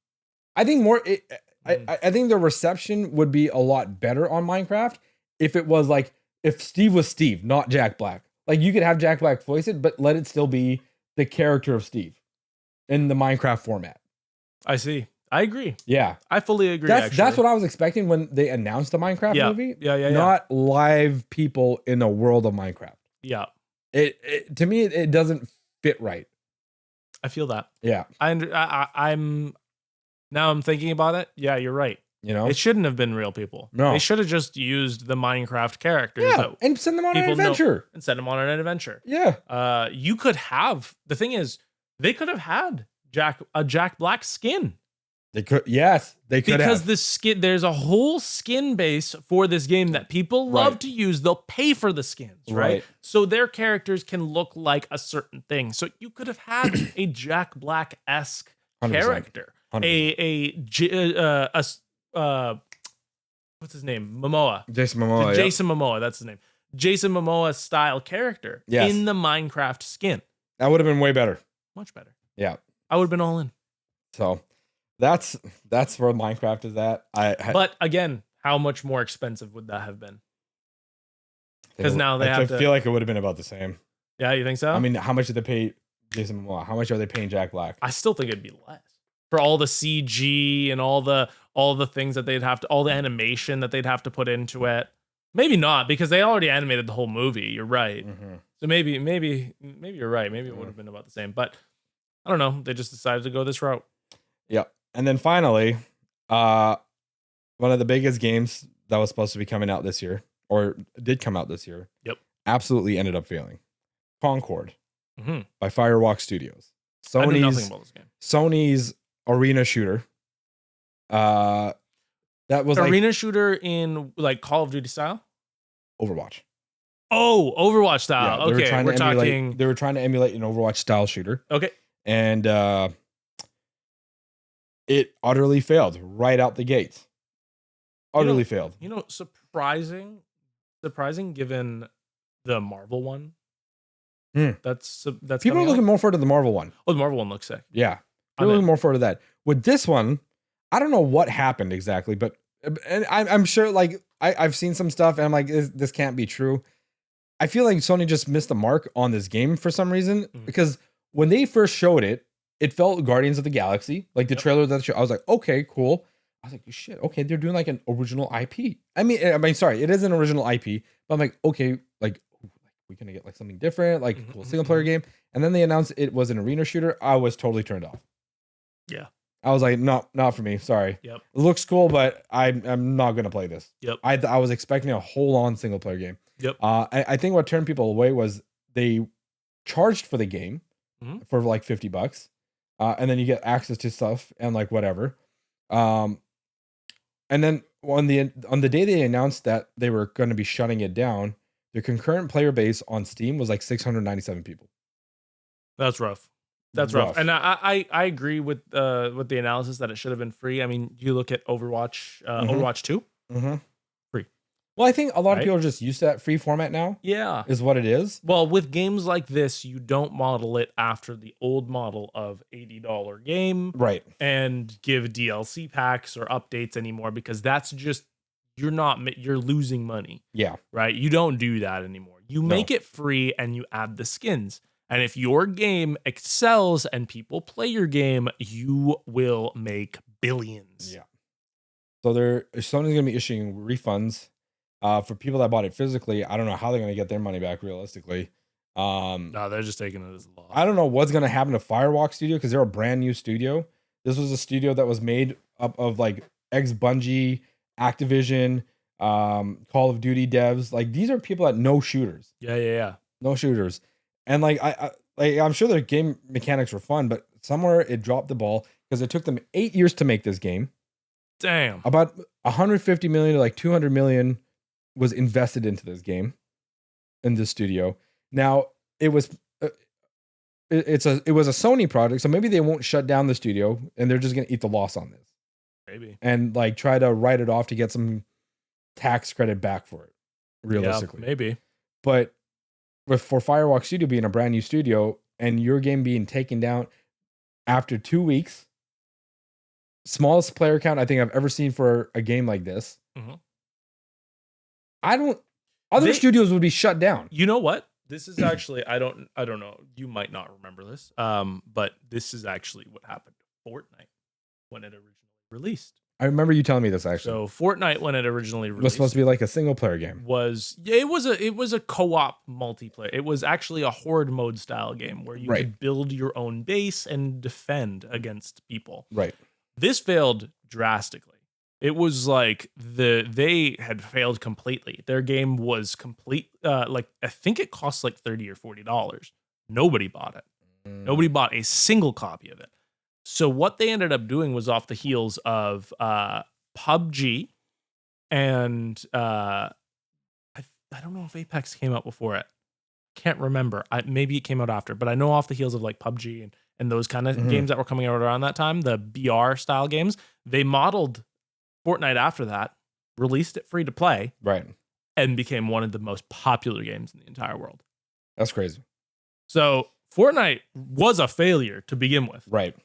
I think I think the reception would be a lot better on Minecraft if it was like if Steve was Steve, not Jack Black. Like you could have Jack Black voice it, but let it still be the character of Steve in the Minecraft format. I see. I agree. Yeah. I fully agree. That's what I was expecting when they announced the Minecraft movie. Yeah. Not live people in a world of Minecraft. Yeah. It to me it doesn't fit right. I feel that. Yeah. I'm thinking about it. Yeah, you're right. You know, it shouldn't have been real people. No, they should have just used the Minecraft characters. Yeah, and send them on an adventure. And send them on an adventure. Yeah. You could have. The thing is, they could have had a Jack Black skin. They could. Yes, they could. Because the skin, there's a whole skin base for this game that people love to use. They'll pay for the skins, right? So their characters can look like a certain thing. So you could have had a Jack Black-esque character. 100%. What's his name? Momoa. Jason Momoa. Jason Momoa, that's his name. Jason Momoa style character in the Minecraft skin. That would have been way better. Much better. Yeah. I would have been all in. So that's where Minecraft is at. But again, how much more expensive would that have been? Because now I feel like it would have been about the same. Yeah, you think so? I mean, how much did they pay Jason Momoa? How much are they paying Jack Black? I still think it'd be less. For all the CG and all the things that they'd have to, all the animation that they'd have to put into it. Maybe not, because they already animated the whole movie. You're right. Mm-hmm. So maybe you're right. Maybe it would have been about the same. But I don't know. They just decided to go this route. Yeah. And then finally, one of the biggest games that was supposed to be coming out this year, or did come out this year. Yep. Absolutely ended up failing. Concord by Firewalk Studios. I knew nothing about this game. Sony's arena shooter. That was arena shooter in like Call of Duty style? Overwatch. Oh, Overwatch style. Yeah, okay, they were trying to emulate an Overwatch style shooter. Okay. And it utterly failed right out the gates. Utterly failed. Surprising given the Marvel one. That's people are looking more forward to the Marvel one. Oh, the Marvel one looks sick. Yeah, people are looking more forward to that. With this one, I don't know what happened exactly, but and I'm sure like I've seen some stuff and I'm like this can't be true. I feel like Sony just missed the mark on this game for some reason because when they first showed it, it felt Guardians of the Galaxy, like the trailer that I was like, okay, cool. I was like, shit, okay, they're doing like an original IP. I mean, sorry, it is an original IP, but I'm like, okay, like we're gonna get like something different, like a cool single player game. And then they announced it was an arena shooter. I was totally turned off. Yeah. I was like, no, not for me. Sorry. Yep. It looks cool, but I'm not gonna play this. Yep. I was expecting a whole on single player game. Yep. I think what turned people away was they charged for the game for like $50. And then you get access to stuff and like whatever. And then on the day they announced that they were going to be shutting it down, the concurrent player base on Steam was like 697 people. That's rough. That's rough. And I agree with the analysis that it should have been free. I mean, you look at Overwatch, Overwatch 2, free. Well, I think a lot of people are just used to that free format now. Yeah. Is what it is. Well, with games like this, you don't model it after the old model of $80 game. Right. And give DLC packs or updates anymore because that's just, you're losing money. Yeah. Right? You don't do that anymore. You make it free and you add the skins. And if your game excels and people play your game, you will make billions. Yeah. So Sony's going to be issuing refunds for people that bought it physically. I don't know how they're going to get their money back realistically. No, they're just taking it as a loss. I don't know what's going to happen to Firewalk Studio because they're a brand new studio. This was a studio that was made up of like ex-Bungie, Activision, Call of Duty devs. Like these are people that know shooters. Yeah. No shooters. And like I'm sure their game mechanics were fun, but somewhere it dropped the ball because it took them 8 years to make this game. Damn. About 150 million to like 200 million was invested into this game in this studio. Now it was it was a Sony project, so maybe they won't shut down the studio and they're just gonna eat the loss on this. Maybe. And like try to write it off to get some tax credit back for it. Realistically. Yeah, maybe. But for Firewalk Studio being a brand new studio and your game being taken down after 2 weeks, smallest player count I think I've ever seen for a game like this. Other studios would be shut down. You know what? This is actually I don't know. You might not remember this. But this is actually what happened to Fortnite when it originally released. I remember you telling me this actually. So Fortnite when it originally released was supposed to be like a single player game. It was a co-op multiplayer. It was actually a horde mode style game where you could build your own base and defend against people. Right. This failed drastically. It was like they had failed completely. Their game was complete. Like I think it cost like $30 or $40. Nobody bought it. Nobody bought a single copy of it. So what they ended up doing was off the heels of PUBG, and I don't know if Apex came out before it. Can't remember. Maybe it came out after, but I know off the heels of like PUBG and those kind of games that were coming out around that time, the BR style games, they modeled Fortnite after that, released it free to play, right, and became one of the most popular games in the entire world. That's crazy. So Fortnite was a failure to begin with. Right.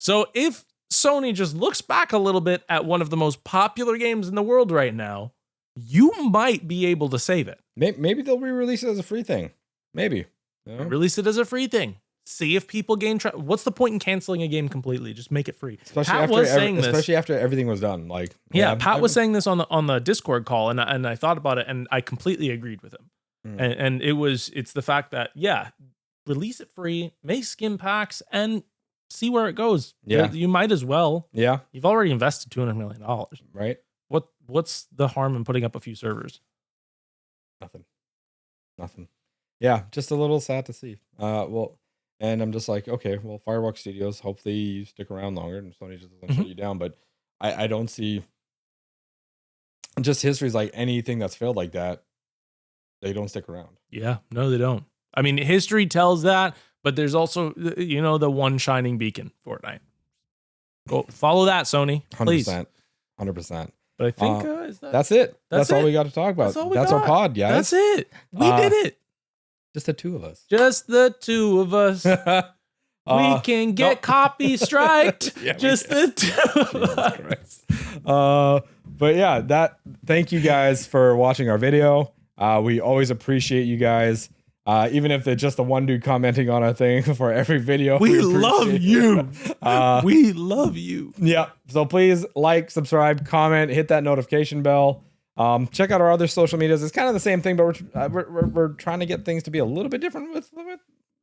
So if Sony just looks back a little bit at one of the most popular games in the world right now, you might be able to save it. Maybe they'll re-release it as a free thing. Maybe. Yeah. Release it as a free thing. See if people gain trust. What's the point in canceling a game completely? Just make it free. Especially after everything was done. Like Pat was saying this on the Discord call, and I thought about it, and I completely agreed with him. And it's the fact that release it free, make skin packs, and see where it goes. Yeah, you might as well. Yeah, you've already invested $200 million. Right. What's the harm in putting up a few servers? Nothing. Yeah, just a little sad to see. Well, and I'm just like, okay, well, Firewalk Studios, hopefully you stick around longer and Sony just doesn't shut you down. But I don't see, just history's like anything that's failed like that, they don't stick around. Yeah, no, they don't. I mean, history tells that, but there's also, the one shining beacon, Fortnite. Go follow that, Sony, please. 100%. But I think that's it. That's all we got to talk about. That's our pod, guys. That's it. We did it. Just the two of us. Just the two of us. We can get copy striked. Yeah, just the two of us. But yeah, thank you guys for watching our video. We always appreciate you guys. Even if it's just the one dude commenting on our thing for every video. We love you. We love you. Yeah. So please like, subscribe, comment, hit that notification bell. Check out our other social medias. It's kind of the same thing, but we're trying to get things to be a little bit different with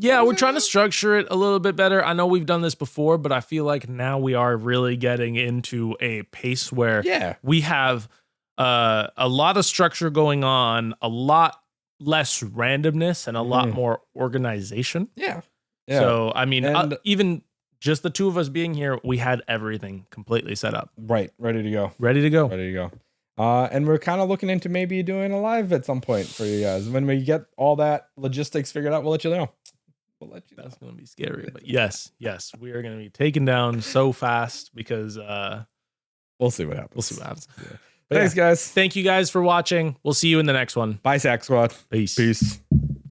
yeah, we're trying to structure it a little bit better. I know we've done this before, but I feel like now we are really getting into a pace where we have a lot of structure going on, a lot less randomness, and a lot more organization. Yeah. So, I mean, even just the two of us being here, we had everything completely set up. Right. Ready to go. And we're kind of looking into maybe doing a live at some point for you guys. When we get all that logistics figured out, we'll let you know. That's going to be scary. But yes, we are going to be taken down so fast because we'll see what happens. Yeah. Thanks, guys. Thank you guys for watching. We'll see you in the next one. Bye, Sack Squad. Peace.